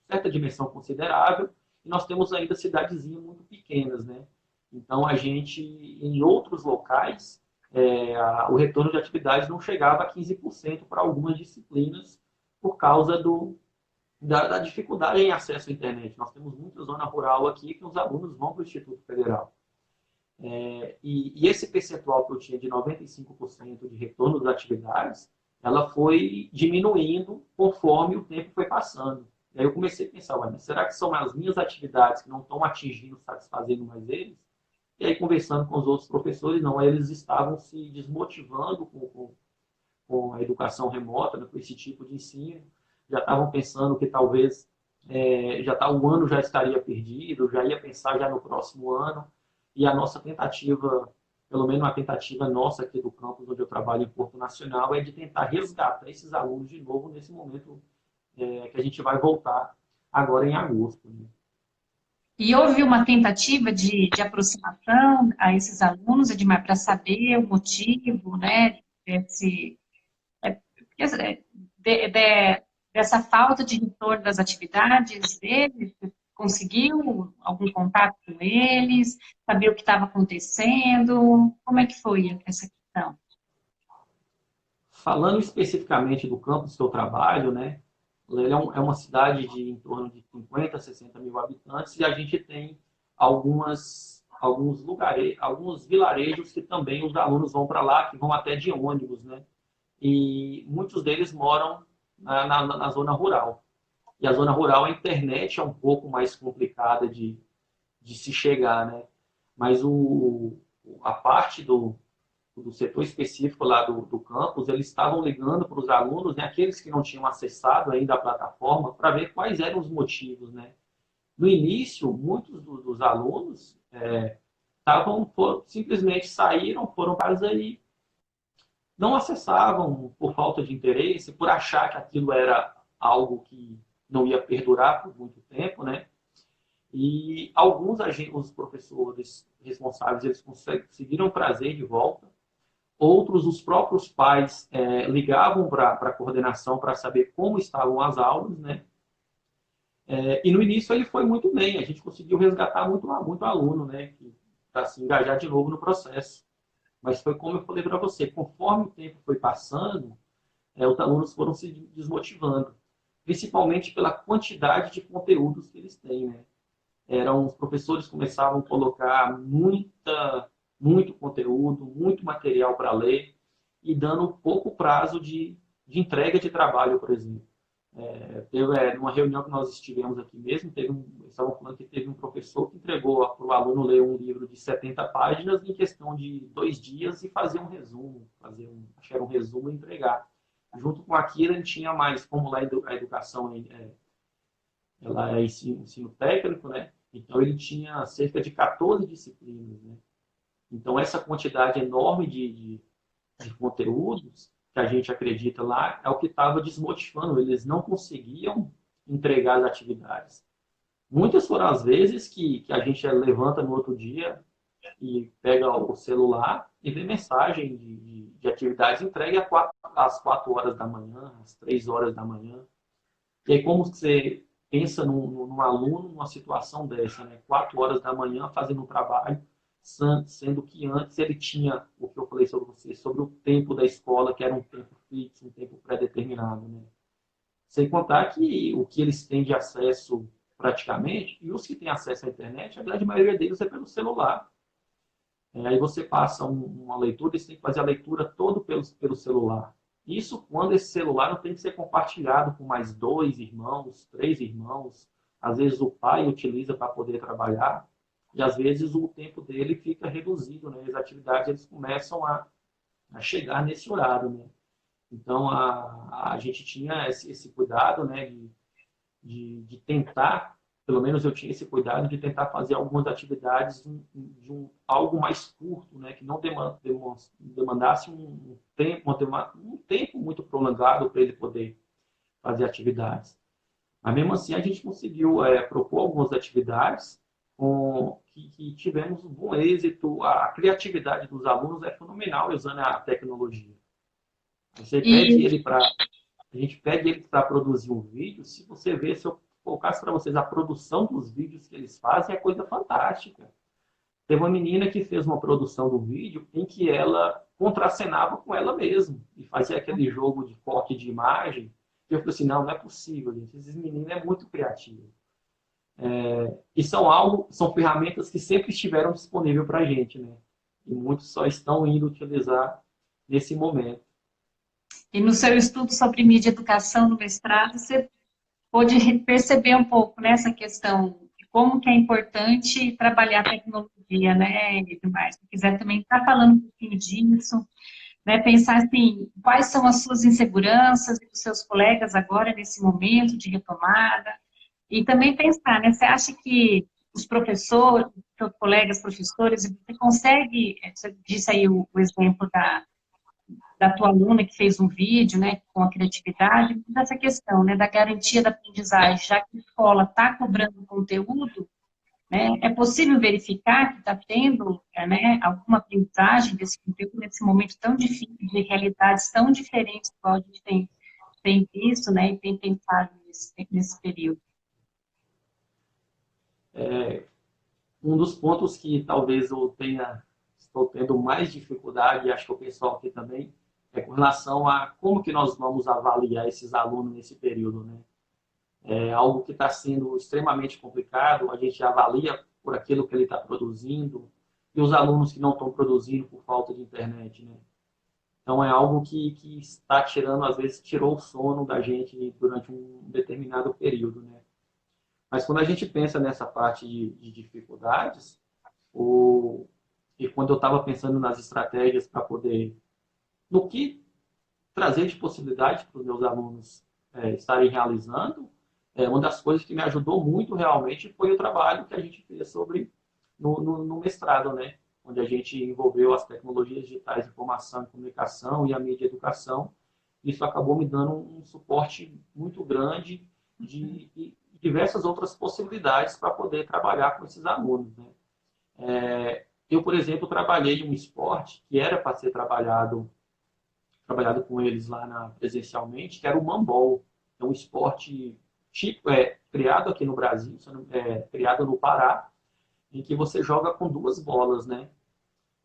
certa dimensão considerável, e nós temos ainda cidadezinhas muito pequenas, né? Então a gente, em outros locais, o retorno de atividades não chegava a 15% para algumas disciplinas por causa da dificuldade em acesso à internet. Nós temos muita zona rural aqui que os alunos vão para o Instituto Federal. E esse percentual que eu tinha de 95% de retorno das atividades, ela foi diminuindo conforme o tempo foi passando. E aí eu comecei a pensar, mas será que são as minhas atividades que não estão atingindo, satisfazendo mais eles? E aí, conversando com os outros professores, não, eles estavam se desmotivando com a educação remota, né, com esse tipo de ensino, já estavam pensando que talvez o ano já estaria perdido, já ia pensar já no próximo ano, e a nossa tentativa, pelo menos a tentativa nossa aqui do campus onde eu trabalho em Porto Nacional, é de tentar resgatar esses alunos de novo nesse momento que a gente vai voltar agora em agosto, né? E houve uma tentativa de aproximação a esses alunos, Edmar, para saber o motivo, né, dessa falta de retorno das atividades deles? Você conseguiu algum contato com eles? Saber o que estava acontecendo? Como é que foi essa questão? Falando especificamente do campus que eu trabalho, né, ele é uma cidade de em torno de 50, 60 mil habitantes, e a gente tem alguns lugares, alguns vilarejos que também os alunos vão para lá, que vão até de ônibus, né? E muitos deles moram na zona rural. E a zona rural, a internet é um pouco mais complicada de se chegar, né? Mas a parte do setor específico lá do campus, eles estavam ligando para os alunos, né, aqueles que não tinham acessado ainda a plataforma, para ver quais eram os motivos, né? No início, muitos dos alunos simplesmente saíram, foram para casa e não acessavam por falta de interesse, por achar que aquilo era algo que não ia perdurar por muito tempo, né? E alguns os professores responsáveis, eles conseguiram trazer de volta. Outros, os próprios pais ligavam para a coordenação para saber como estavam as aulas, né? E no início ele foi muito bem, a gente conseguiu resgatar muito aluno, né? Para se engajar de novo no processo. Mas foi como eu falei para você, conforme o tempo foi passando, os alunos foram se desmotivando, principalmente pela quantidade de conteúdos que eles têm, né? Os professores começavam a colocar muito conteúdo, muito material para ler, e dando pouco prazo de entrega de trabalho, por exemplo. Numa reunião que nós estivemos aqui mesmo, estavam falando que teve um professor que entregou para o aluno ler um livro de 70 páginas em questão de 2 dias e fazer um resumo, acho que era um resumo e entregar. Junto com aquilo, ele tinha mais, como lá a educação ela é ensino técnico, né? Então, ele tinha cerca de 14 disciplinas, né? Então, essa quantidade enorme de conteúdos que a gente acredita lá é o que estava desmotivando. Eles não conseguiam entregar as atividades. Muitas foram as vezes que a gente levanta no outro dia e pega o celular e vê mensagem de atividades entregue às 4 horas da manhã, às 3 horas da manhã. E aí, como você pensa num aluno numa situação dessa, né? 4 horas da manhã fazendo um trabalho, sendo que antes ele tinha o que eu falei sobre você, sobre o tempo da escola, que era um tempo fixo, um tempo pré-determinado, né? Sem contar que o que eles têm de acesso praticamente, e os que têm acesso à internet, a grande maioria deles é pelo celular. Aí você passa uma leitura, eles têm que fazer a leitura toda pelo celular. Isso quando esse celular não tem que ser compartilhado com mais 2 irmãos, 3 irmãos. Às vezes o pai utiliza para poder trabalhar e às vezes o tempo dele fica reduzido, né? As atividades eles começam a chegar nesse horário, né? Então a gente tinha esse cuidado, né, de tentar, pelo menos eu tinha esse cuidado de tentar fazer algumas atividades algo mais curto, né, que não demandasse um tempo muito prolongado para ele poder fazer atividades. Mas mesmo assim a gente conseguiu propor algumas atividades que tivemos um bom êxito. A criatividade dos alunos é fenomenal usando a tecnologia. Você pede E ele para A gente pede eles para produzir um vídeo. Se você ver, se eu colocasse para vocês a produção dos vídeos que eles fazem, é coisa fantástica. Teve uma menina que fez uma produção do vídeo em que ela contracenava com ela mesma e fazia aquele jogo de corte de imagem. E eu falei assim, não, não é possível, gente. Esses meninos é muito criativo. E são ferramentas que sempre estiveram disponíveis para a gente, né? E muitos só estão indo utilizar nesse momento. E no seu estudo sobre mídia e educação no mestrado, você pôde perceber um pouco nessa questão de como que é importante trabalhar a tecnologia, né, Edmar? Se quiser também estar falando um pouquinho disso, né, pensar assim, quais são as suas inseguranças e dos seus colegas agora nesse momento de retomada, e também pensar, né, você acha que os professores, seus colegas professores, você consegue, você disse aí o exemplo da tua aluna que fez um vídeo, né, com a criatividade, dessa questão, né, da garantia da aprendizagem, já que a escola está cobrando conteúdo, né, é possível verificar que está tendo, né, alguma aprendizagem desse conteúdo nesse momento tão difícil, de realidades tão diferentes que a gente tem visto, né, e tem pensado nesse período. Um dos pontos que talvez estou tendo mais dificuldade, e acho que o pessoal aqui também, é com relação a como que nós vamos avaliar esses alunos nesse período, né? É algo que está sendo extremamente complicado, a gente avalia por aquilo que ele está produzindo, e os alunos que não estão produzindo por falta de internet, né? Então é algo que está tirando, às vezes tirou o sono da gente durante um determinado período, né? Mas quando a gente pensa nessa parte de dificuldades, e quando eu estava pensando nas estratégias para poder, no que trazer de possibilidade para os meus alunos estarem realizando, uma das coisas que me ajudou muito realmente foi o trabalho que a gente fez no mestrado, né? Onde a gente envolveu as tecnologias digitais de informação e comunicação e a mídia e educação. Isso acabou me dando um suporte muito grande de diversas outras possibilidades para poder trabalhar com esses alunos, né? Eu, por exemplo, trabalhei em um esporte que era para ser trabalhado com eles lá presencialmente, que era o Mambol. É um esporte criado aqui no Brasil, criado no Pará, em que você joga com 2 bolas, né?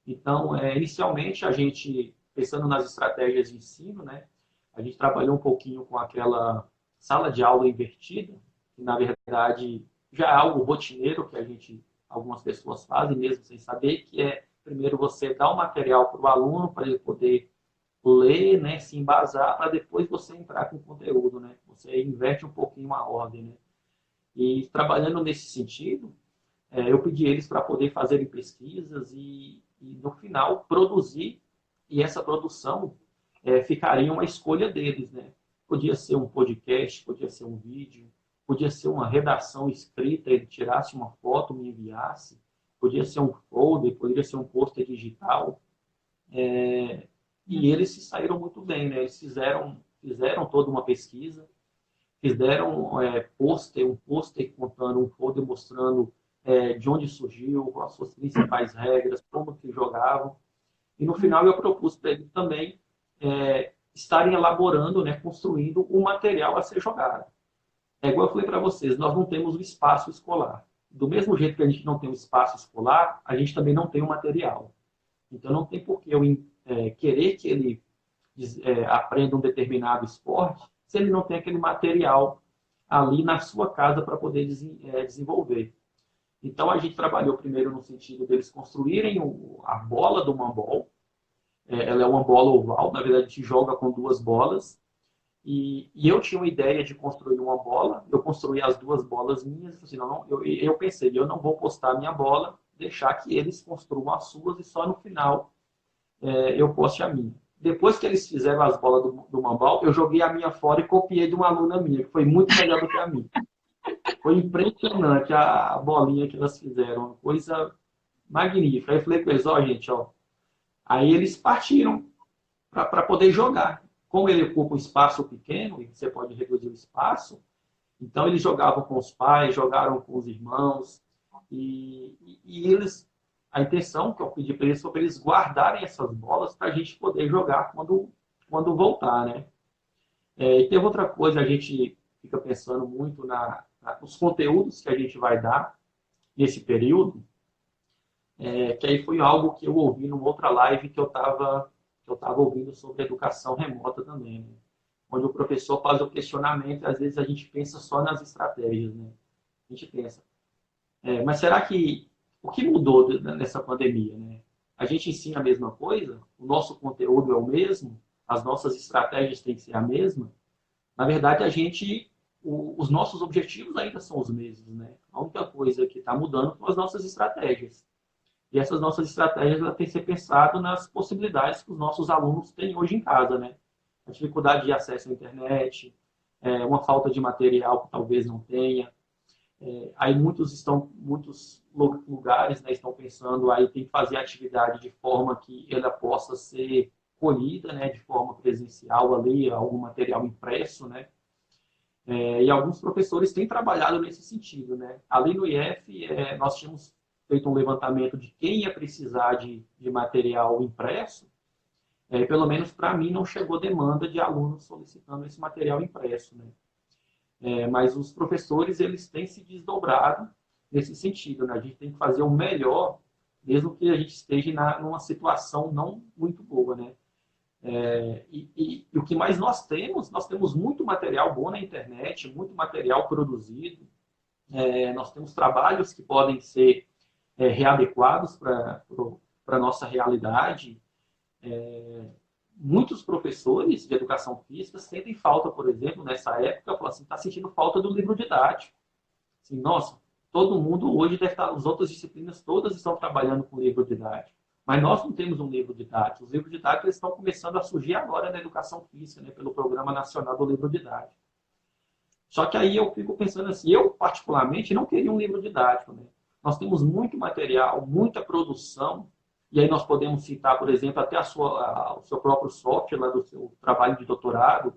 Então, inicialmente, a gente, pensando nas estratégias de ensino, né, a gente trabalhou um pouquinho com aquela sala de aula invertida, que, na verdade, já é algo rotineiro que algumas pessoas fazem, mesmo sem saber, que é, primeiro, você dar o material para o aluno, para ele poder ler, né, se embasar, para depois você entrar com o conteúdo, né? Você inverte um pouquinho a ordem, né? E trabalhando nesse sentido, eu pedi eles para poder fazerem pesquisas e, no final, produzir, e essa produção ficaria uma escolha deles, né? Podia ser um podcast, podia ser um vídeo, podia ser uma redação escrita, ele tirasse uma foto, me enviasse, podia ser um folder, poderia ser um pôster digital, e eles se saíram muito bem, né? Eles fizeram toda uma pesquisa, fizeram um pôster contando, um folder mostrando de onde surgiu, as suas principais regras, como que jogavam. E no final eu propus para eles também estarem elaborando, né, construindo o material a ser jogado. É igual eu falei para vocês, nós não temos o espaço escolar. Do mesmo jeito que a gente não tem o espaço escolar, a gente também não tem o material. Então não tem por que eu querer que ele aprenda um determinado esporte se ele não tem aquele material ali na sua casa para poder desenvolver. Então a gente trabalhou primeiro no sentido deles construírem a bola do handball. Ela é uma bola oval, na verdade a gente joga com duas bolas. E eu tinha uma ideia de construir uma bola, eu construí as duas bolas minhas, assim, eu pensei, eu não vou postar a minha bola, deixar que eles construam as suas e só no final eu poste a minha. Depois que eles fizeram as bolas do handball, eu joguei a minha fora e copiei de uma aluna minha, que foi muito melhor do que a minha. Foi impressionante a bolinha que elas fizeram, uma coisa magnífica. Aí eu falei com eles, gente, Aí eles partiram para poder jogar. Como ele ocupa um espaço pequeno, e você pode reduzir o espaço, então eles jogavam com os pais, jogaram com os irmãos, e eles, a intenção que eu pedi para eles foi para eles guardarem essas bolas para a gente poder jogar quando voltar, né? E teve outra coisa, a gente fica pensando muito nos conteúdos que a gente vai dar nesse período, que aí foi algo que eu ouvi numa outra live que eu estava ouvindo sobre educação remota também, né? Onde o professor faz o questionamento e às vezes a gente pensa só nas estratégias, né? A gente pensa, mas será que o que mudou nessa pandemia, né? A gente ensina a mesma coisa? O nosso conteúdo é o mesmo? As nossas estratégias têm que ser a mesma? Na verdade, os nossos objetivos ainda são os mesmos, né? A única coisa que está mudando são as nossas estratégias. E essas nossas estratégias têm que ser pensadas nas possibilidades que os nossos alunos têm hoje em casa, né? A dificuldade de acesso à internet, uma falta de material que talvez não tenha. Aí muitos lugares, né, estão pensando aí tem que fazer a atividade de forma que ela possa ser colhida, né, de forma presencial ali, algum material impresso, né? E alguns professores têm trabalhado nesse sentido, né? Ali no IF, nós tínhamos feito um levantamento de quem ia precisar de material impresso, pelo menos para mim não chegou demanda de alunos solicitando esse material impresso, né? Mas os professores eles têm se desdobrado nesse sentido, né? A gente tem que fazer o melhor, mesmo que a gente esteja numa situação não muito boa, né? E o que mais nós temos muito material bom na internet, muito material produzido, nós temos trabalhos que podem ser readequados para a nossa realidade. Muitos professores de educação física sentem falta, por exemplo, nessa época, falam assim, está sentindo falta do livro didático. Assim, nossa, todo mundo hoje deve estar, as outras disciplinas todas estão trabalhando com livro didático, mas nós não temos um livro didático. Os livros didáticos estão começando a surgir agora na educação física, né, pelo Programa Nacional do Livro Didático. Só que aí eu fico pensando assim, eu particularmente não queria um livro didático, né? Nós temos muito material, muita produção, e aí nós podemos citar, por exemplo, até o seu próprio software lá do seu trabalho de doutorado,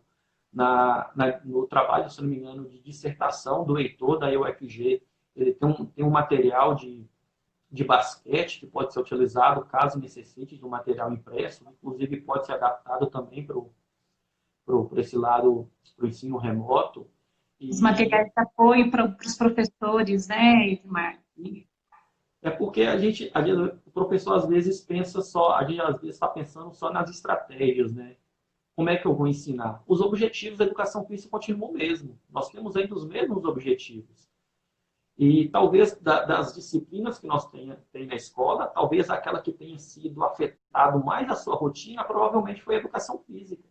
no trabalho, se não me engano, de dissertação do Heitor da UFG. Ele tem um material de basquete que pode ser utilizado caso necessite de um material impresso, inclusive pode ser adaptado também para esse lado, para o ensino remoto. Os materiais de apoio para os professores, né, Edmar? Porque o professor às vezes pensa só, a gente às vezes está pensando só nas estratégias, né? Como é que eu vou ensinar? Os objetivos da educação física continuam o mesmo. Nós temos ainda os mesmos objetivos. E talvez das disciplinas que nós tem na escola, talvez aquela que tenha sido afetado mais a sua rotina, provavelmente foi a educação física.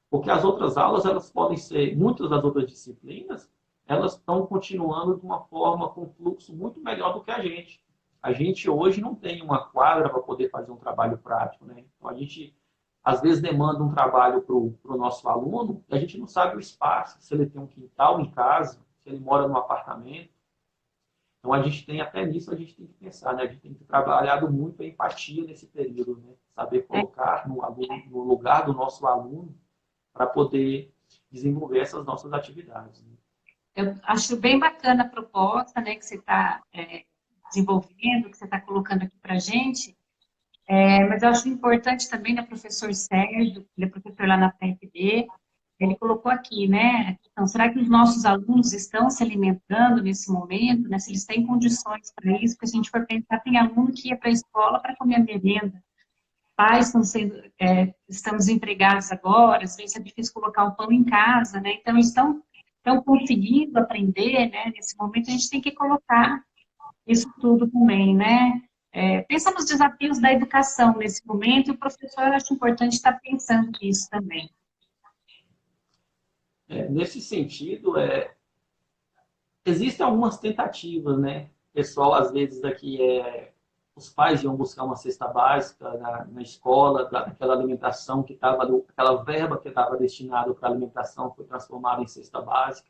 Porque as outras aulas, elas podem ser, muitas das outras disciplinas, elas estão continuando de uma forma, com um fluxo muito melhor do que a gente. A gente hoje não tem uma quadra para poder fazer um trabalho prático, né? Então a gente, às vezes, demanda um trabalho para o nosso aluno e a gente não sabe o espaço, se ele tem um quintal em casa, se ele mora num apartamento. Então a gente tem, até nisso, a gente tem que pensar, né? A gente tem trabalhado muito a empatia nesse período, né? Saber colocar no lugar do nosso aluno para poder desenvolver essas nossas atividades, né? Eu acho bem bacana a proposta, né, que você está desenvolvendo, que você está colocando aqui para a gente. Mas eu acho importante também, né, professor Sérgio, ele é professor lá na PFD, ele colocou aqui, né, então, será que os nossos alunos estão se alimentando nesse momento, né, se eles têm condições para isso? Porque se a gente for pensar, tem aluno que ia para a escola para comer a merenda, pais estão desempregados agora, às vezes é difícil colocar o pão em casa, né, então eles estão conseguindo aprender, né, nesse momento a gente tem que colocar isso tudo também, né? Pensa nos desafios da educação nesse momento, e o professor, eu acho importante estar pensando nisso também. Nesse sentido, existem algumas tentativas, né? O pessoal, às vezes, aqui, os pais iam buscar uma cesta básica na escola, daquela alimentação que estava, aquela verba que estava destinada para alimentação foi transformada em cesta básica.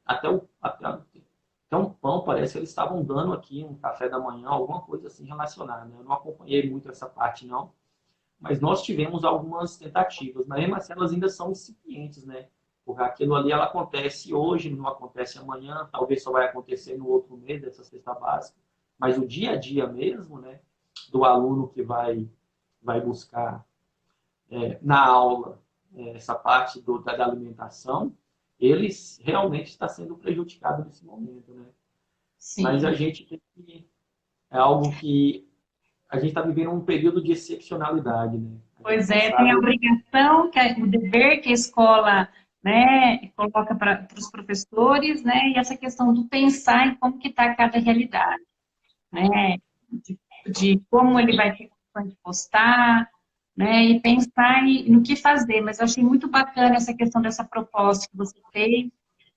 Até um pão, parece que eles estavam dando aqui, um café da manhã, alguma coisa assim relacionada, né? Eu não acompanhei muito essa parte, não. Mas nós tivemos algumas tentativas, mas mesmo assim elas ainda são incipientes, né? Porque aquilo ali ela acontece hoje, não acontece amanhã, talvez só vai acontecer no outro mês dessa cesta básica. Mas o dia a dia mesmo, né? Do aluno que vai buscar na aula essa parte da alimentação, eles realmente está sendo prejudicado nesse momento, né? Sim. Mas a gente tem que, é algo que a gente está vivendo um período de excepcionalidade, né? Pois tem a obrigação, o dever que a escola, né, coloca para os professores, né, e essa questão do pensar em como que está cada realidade, né, de como ele vai ter condições de postar, né, e pensar no que fazer. Mas eu achei muito bacana essa questão dessa proposta que você fez,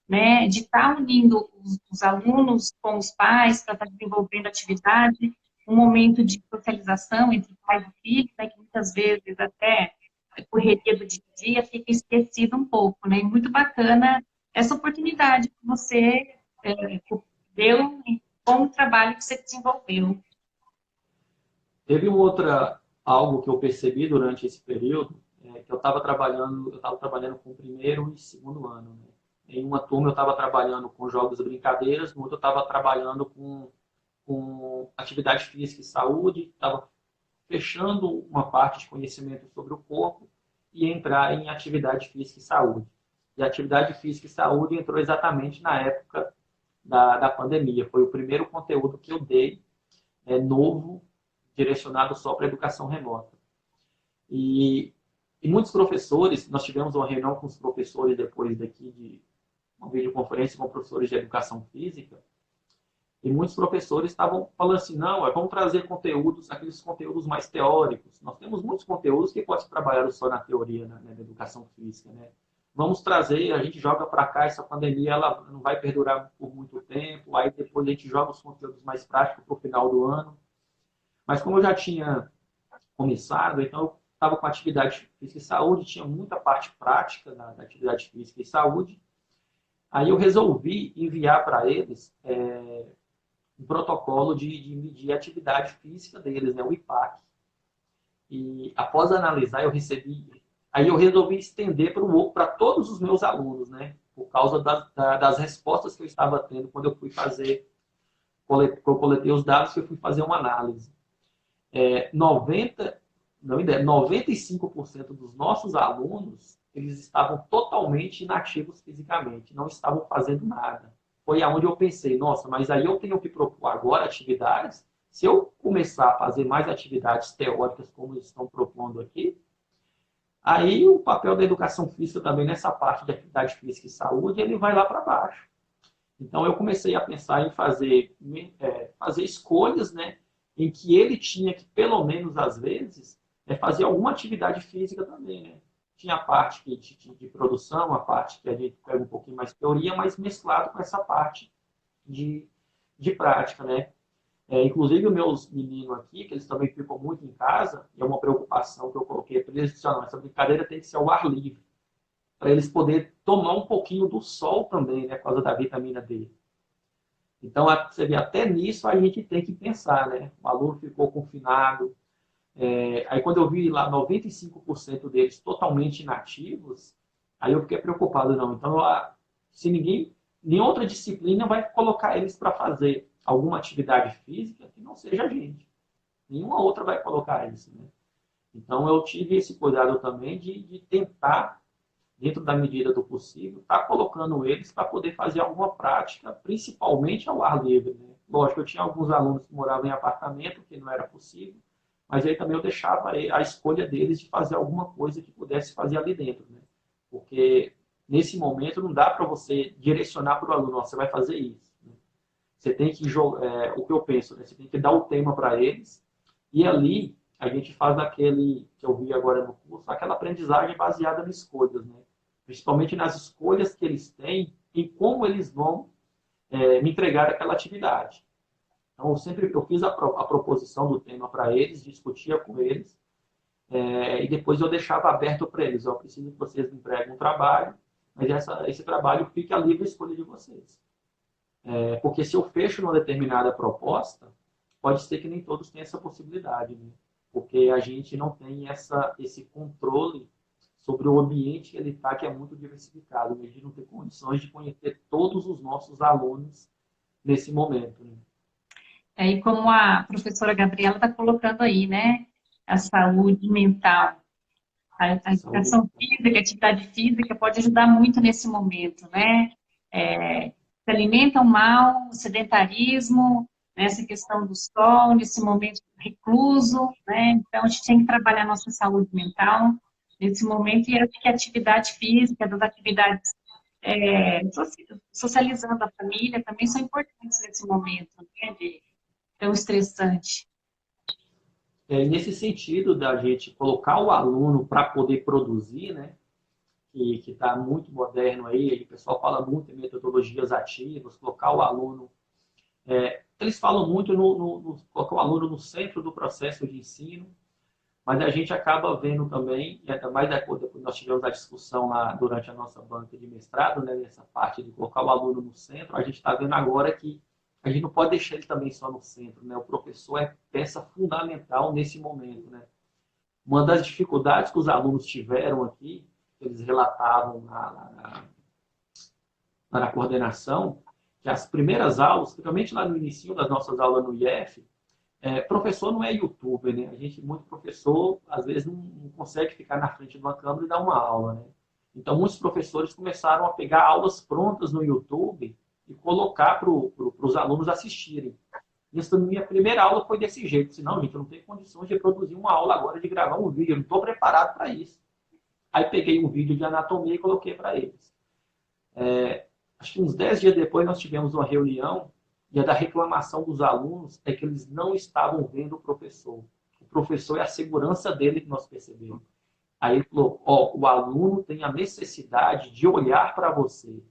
né, de estar unindo os alunos com os pais para estar desenvolvendo atividade, um momento de socialização entre pais e filhos, né, que muitas vezes até a correria do dia a dia fica esquecido um pouco, né, e muito bacana essa oportunidade que você deu com o trabalho que você desenvolveu. Teve algo que eu percebi durante esse período, que eu estava trabalhando com o primeiro e segundo ano, né? Em uma turma eu estava trabalhando com jogos e brincadeiras, no outro eu estava trabalhando com atividade física e saúde, estava fechando uma parte de conhecimento sobre o corpo e entrar em atividade física e saúde. E a atividade física e saúde entrou exatamente na época da pandemia. Foi o primeiro conteúdo que eu dei, novo, direcionado só para a educação remota. E muitos professores, nós tivemos uma reunião com os professores depois daqui de uma videoconferência com professores de educação física, e muitos professores estavam falando assim, não, vamos trazer conteúdos, aqueles conteúdos mais teóricos. Nós temos muitos conteúdos que pode trabalhar só na teoria, né, da educação física, né? Vamos trazer, a gente joga para cá, essa pandemia ela não vai perdurar por muito tempo, aí depois a gente joga os conteúdos mais práticos para o final do ano. Mas como eu já tinha começado, então eu estava com atividade física e saúde, tinha muita parte prática da atividade física e saúde. Aí eu resolvi enviar para eles um protocolo de medir a atividade física deles, né, o IPAC. E após analisar, aí eu resolvi estender para todos os meus alunos, né, por causa das respostas que eu estava tendo quando eu fui eu coletei os dados que eu fui fazer uma análise. 95% dos nossos alunos, eles estavam totalmente inativos fisicamente, não estavam fazendo nada. Foi aonde eu pensei, nossa, mas aí eu tenho que propor agora atividades. Se eu começar a fazer mais atividades teóricas, como eles estão propondo aqui, aí o papel da educação física também nessa parte de atividade física e saúde, ele vai lá para baixo. Então eu comecei a pensar em fazer escolhas, né, em que ele tinha que, pelo menos às vezes, fazer alguma atividade física também, né? Tinha a parte de produção, a parte que a gente pega um pouquinho mais de teoria, mas mesclado com essa parte de prática, né? Inclusive, os meus meninos aqui, que eles também ficam muito em casa, e é uma preocupação que eu coloquei para eles, essa brincadeira tem que ser ao ar livre, para eles poderem tomar um pouquinho do sol também, né? Por causa da vitamina D. Então, você vê, até nisso a gente tem que pensar, né? O aluno ficou confinado. Aí, quando eu vi lá 95% deles totalmente inativos, Aí eu fiquei preocupado, não. Então, se nenhuma outra disciplina vai colocar eles para fazer alguma atividade física que não seja a gente. Nenhuma outra vai colocar eles, né? Então, eu tive esse cuidado também de tentar, dentro da medida do possível, estar colocando eles para poder fazer alguma prática, principalmente ao ar livre, né? Lógico, eu tinha alguns alunos que moravam em apartamento, que não era possível, mas aí também eu deixava a escolha deles de fazer alguma coisa que pudesse fazer ali dentro, né? Porque nesse momento não dá para você direcionar para o aluno, você vai fazer isso, né? Você tem que jogar, o que eu penso, né? Você tem que dar o tema para eles e ali a gente faz aquele que eu vi agora no curso, aquela aprendizagem baseada em escolhas, né? Principalmente nas escolhas que eles têm e como eles vão me entregar aquela atividade. Então, eu fiz a proposição do tema para eles, discutia com eles, e depois eu deixava aberto para eles. Eu preciso que vocês me entreguem um trabalho, mas esse trabalho fica à livre escolha de vocês. Porque se eu fecho numa determinada proposta, pode ser que nem todos tenham essa possibilidade, né? Porque a gente não tem esse controle sobre o ambiente que ele está, que é muito diversificado. A gente não tem condições de conhecer todos os nossos alunos nesse momento, né? E como a professora Gabriela está colocando aí, né? A saúde mental, a Saúde. educação física, a atividade física pode ajudar muito nesse momento, né? Se alimentam mal, o sedentarismo, né? Essa questão do sol, nesse momento recluso, né? Então, a gente tem que trabalhar a nossa saúde mental nesse momento, e acho que a atividade física, das atividades socializando a família também são importantes nesse momento, né? Tão estressante. Nesse sentido da gente colocar o aluno para poder produzir, né? Que está muito moderno aí, o pessoal fala muito em metodologias ativas, colocar o aluno. Eles falam muito colocar o aluno no centro do processo de ensino, mas a gente acaba vendo também, e até mais depois nós tivemos a discussão lá durante a nossa banca de mestrado, né, nessa parte de colocar o aluno no centro, a gente está vendo agora que a gente não pode deixar ele também só no centro, né? O professor é peça fundamental nesse momento, né? Uma das dificuldades que os alunos tiveram aqui, que eles relatavam na coordenação, que as primeiras aulas, principalmente lá no início das nossas aulas no IF, professor não é youtuber, né? Muito professor, às vezes, não consegue ficar na frente de uma câmera e dar uma aula, né? Então, muitos professores começaram a pegar aulas prontas no YouTube e colocar para os alunos assistirem. Isso, minha primeira aula foi desse jeito. Disse, não, gente, eu não tenho condições de produzir uma aula agora, de gravar um vídeo, eu não estou preparado para isso. Aí peguei um vídeo de anatomia e coloquei para eles. Acho que uns 10 dias depois nós tivemos uma reunião e a da reclamação dos alunos é que eles não estavam vendo o professor. O professor é a segurança dele que nós percebemos. Aí ele falou, o aluno tem a necessidade de olhar para você.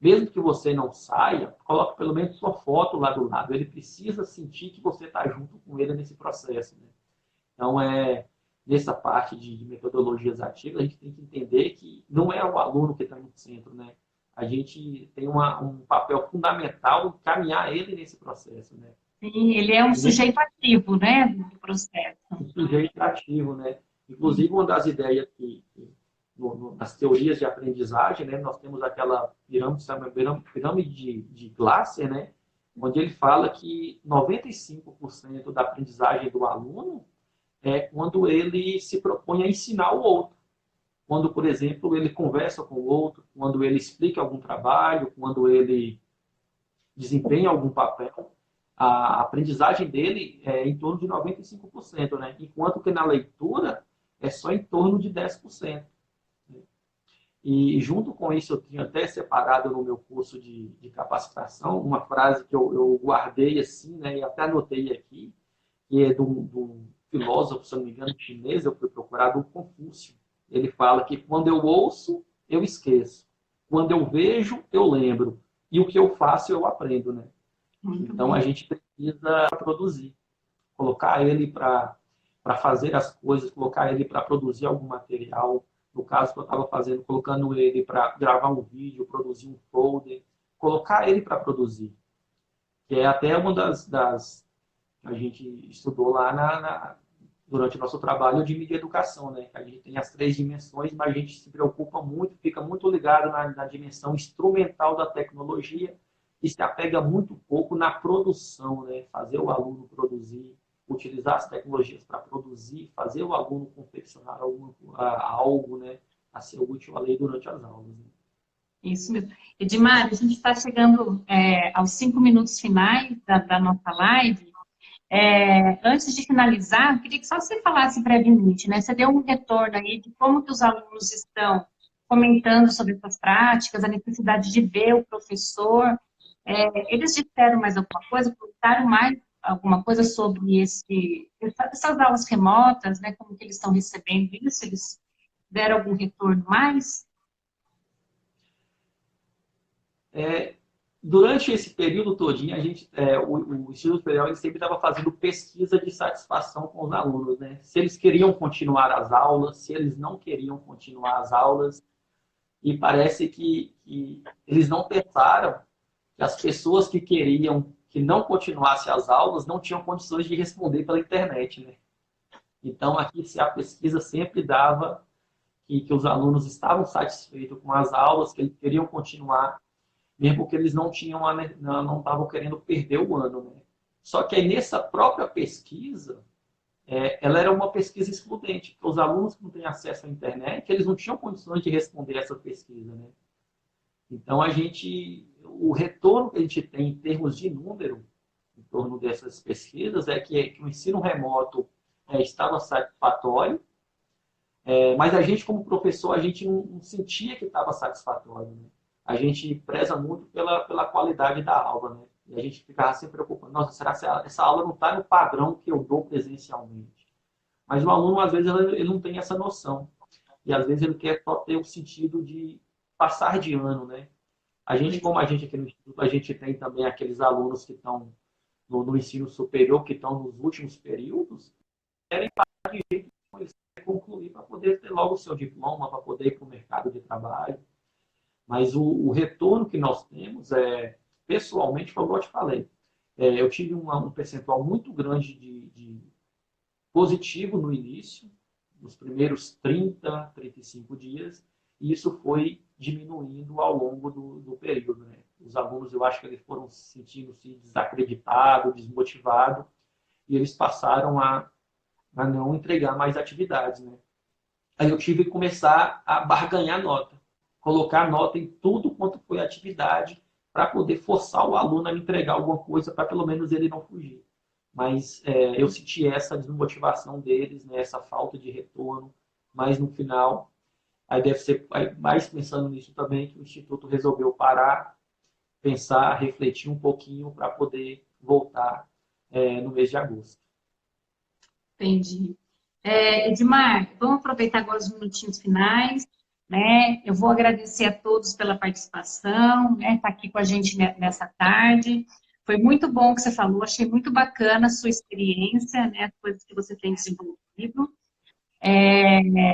Mesmo que você não saia, coloque pelo menos sua foto lá do lado. Ele precisa sentir que você está junto com ele nesse processo, né? Então, nessa parte de metodologias ativas, a gente tem que entender que não é o aluno que está no centro, né? A gente tem um papel fundamental em caminhar ele nesse processo, né? Sim, ele é um sujeito ativo, né, do processo. Um sujeito ativo, né? Inclusive, uma das ideias nas teorias de aprendizagem, né, nós temos aquela pirâmide de Glasser, né, onde ele fala que 95% da aprendizagem do aluno é quando ele se propõe a ensinar o outro. Quando, por exemplo, ele conversa com o outro, quando ele explica algum trabalho, quando ele desempenha algum papel, a aprendizagem dele é em torno de 95%, né? Enquanto que na leitura é só em torno de 10%. E junto com isso eu tinha até separado no meu curso de capacitação uma frase que eu guardei assim, né? E até anotei aqui, que é de um filósofo, se não me engano, chinês, eu fui procurar, do Confúcio. Ele fala que quando eu ouço, eu esqueço. Quando eu vejo, eu lembro. E o que eu faço, eu aprendo, né? Então, a gente precisa produzir. Colocar ele para fazer as coisas, colocar ele para produzir algum material. No caso que eu estava fazendo, colocando ele para gravar um vídeo, produzir um folder. Colocar ele para produzir. Que é até uma das a gente estudou lá durante o nosso trabalho de mídia e educação, né? A gente tem as 3 dimensões, mas a gente se preocupa muito, fica muito ligado na dimensão instrumental da tecnologia e se apega muito pouco na produção, né? Fazer o aluno produzir, utilizar as tecnologias para produzir, fazer o aluno confeccionar algo, né? A ser útil ali durante as aulas. Né? Isso mesmo. Edmar, a gente está chegando aos 5 minutos finais da nossa live. Antes de finalizar, eu queria que só você falasse brevemente, né? Você deu um retorno aí de como que os alunos estão comentando sobre essas práticas, a necessidade de ver o professor. Eles disseram mais alguma coisa, comentaram mais alguma coisa sobre essas aulas remotas, né? Como que eles estão recebendo isso? Eles deram algum retorno mais? Durante esse período todinho, o Instituto Federal ele sempre estava fazendo pesquisa de satisfação com os alunos, né? Se eles queriam continuar as aulas, se eles não queriam continuar as aulas, e parece que eles não pensaram que as pessoas que queriam que não continuasse as aulas não tinham condições de responder pela internet, né? Então, aqui a pesquisa sempre dava que os alunos estavam satisfeitos com as aulas, que eles queriam continuar, mesmo que eles não estavam querendo perder o ano. Né? Só que aí nessa própria pesquisa, ela era uma pesquisa excludente, porque os alunos que não têm acesso à internet, eles não tinham condições de responder essa pesquisa. Né? Então, o retorno que a gente tem em termos de número, em torno dessas pesquisas, é que o ensino remoto estava satisfatório, mas a gente, como professor, a gente não sentia que estava satisfatório. Né? A gente preza muito pela qualidade da aula, né? E a gente ficava sempre preocupado. Nossa, será que essa aula não está no padrão que eu dou presencialmente? Mas o aluno, às vezes, ele não tem essa noção. E, às vezes, ele quer só ter o sentido de passar de ano, né? Como a gente aqui no Instituto, a gente tem também aqueles alunos que estão no ensino superior, que estão nos últimos períodos, querem passar de jeito que eles querem concluir para poder ter logo o seu diploma, para poder ir para o mercado de trabalho. Mas o retorno que nós temos, pessoalmente, foi o que eu te falei. Eu tive um percentual muito grande de positivo no início, nos primeiros 30, 35 dias, e isso foi diminuindo ao longo do período. Né? Os alunos, eu acho que eles foram sentindo-se desacreditados, desmotivados, e eles passaram a não entregar mais atividades. Né? Aí eu tive que começar a barganhar nota. Colocar nota em tudo quanto foi atividade para poder forçar o aluno a me entregar alguma coisa para pelo menos ele não fugir. Mas eu senti essa desmotivação deles, né, essa falta de retorno, mas no final, aí deve ser mais pensando nisso também que o Instituto resolveu parar, pensar, refletir um pouquinho para poder voltar no mês de agosto. Entendi. Edmar, vamos aproveitar agora os minutinhos finais. Né? Eu vou agradecer a todos pela participação, né? Estar aqui com a gente nessa tarde. Foi muito bom o que você falou, achei muito bacana a sua experiência, né? As coisas que você tem desenvolvido.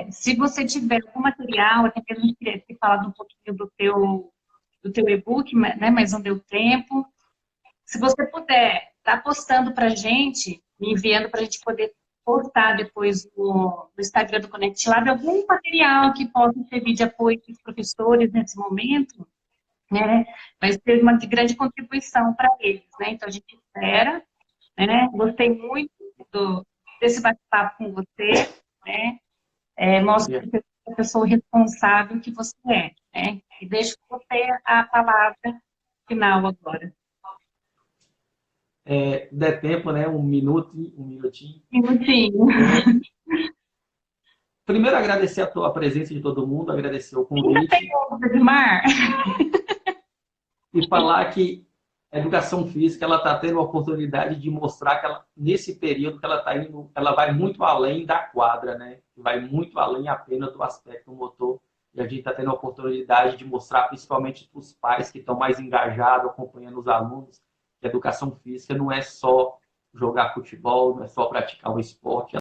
Se você tiver algum material, até mesmo queria ter falado um pouquinho do teu e-book, né? Mas não deu tempo. Se você puder, tá postando para a gente, me enviando para a gente poder postar depois no Instagram do Connect Lab algum material que possa servir de apoio para os professores nesse momento, né? Vai ser uma de grande contribuição para eles, né? Então, a gente espera, né? Gostei muito desse bate-papo com você, né? Mostra que você é a pessoa responsável que você é, né? E deixo com você a palavra final agora. Der tempo, né? Um minutinho. Minutinho. Primeiro, agradecer a presença de todo mundo, agradecer o convite. Edmar. E falar que a educação física ela está tendo a oportunidade de mostrar que nesse período que ela está indo, ela vai muito além da quadra, né? Vai muito além apenas do aspecto motor. E a gente está tendo a oportunidade de mostrar, principalmente para os pais que estão mais engajados, acompanhando os alunos, que a educação física não é só jogar futebol, não é só praticar um esporte.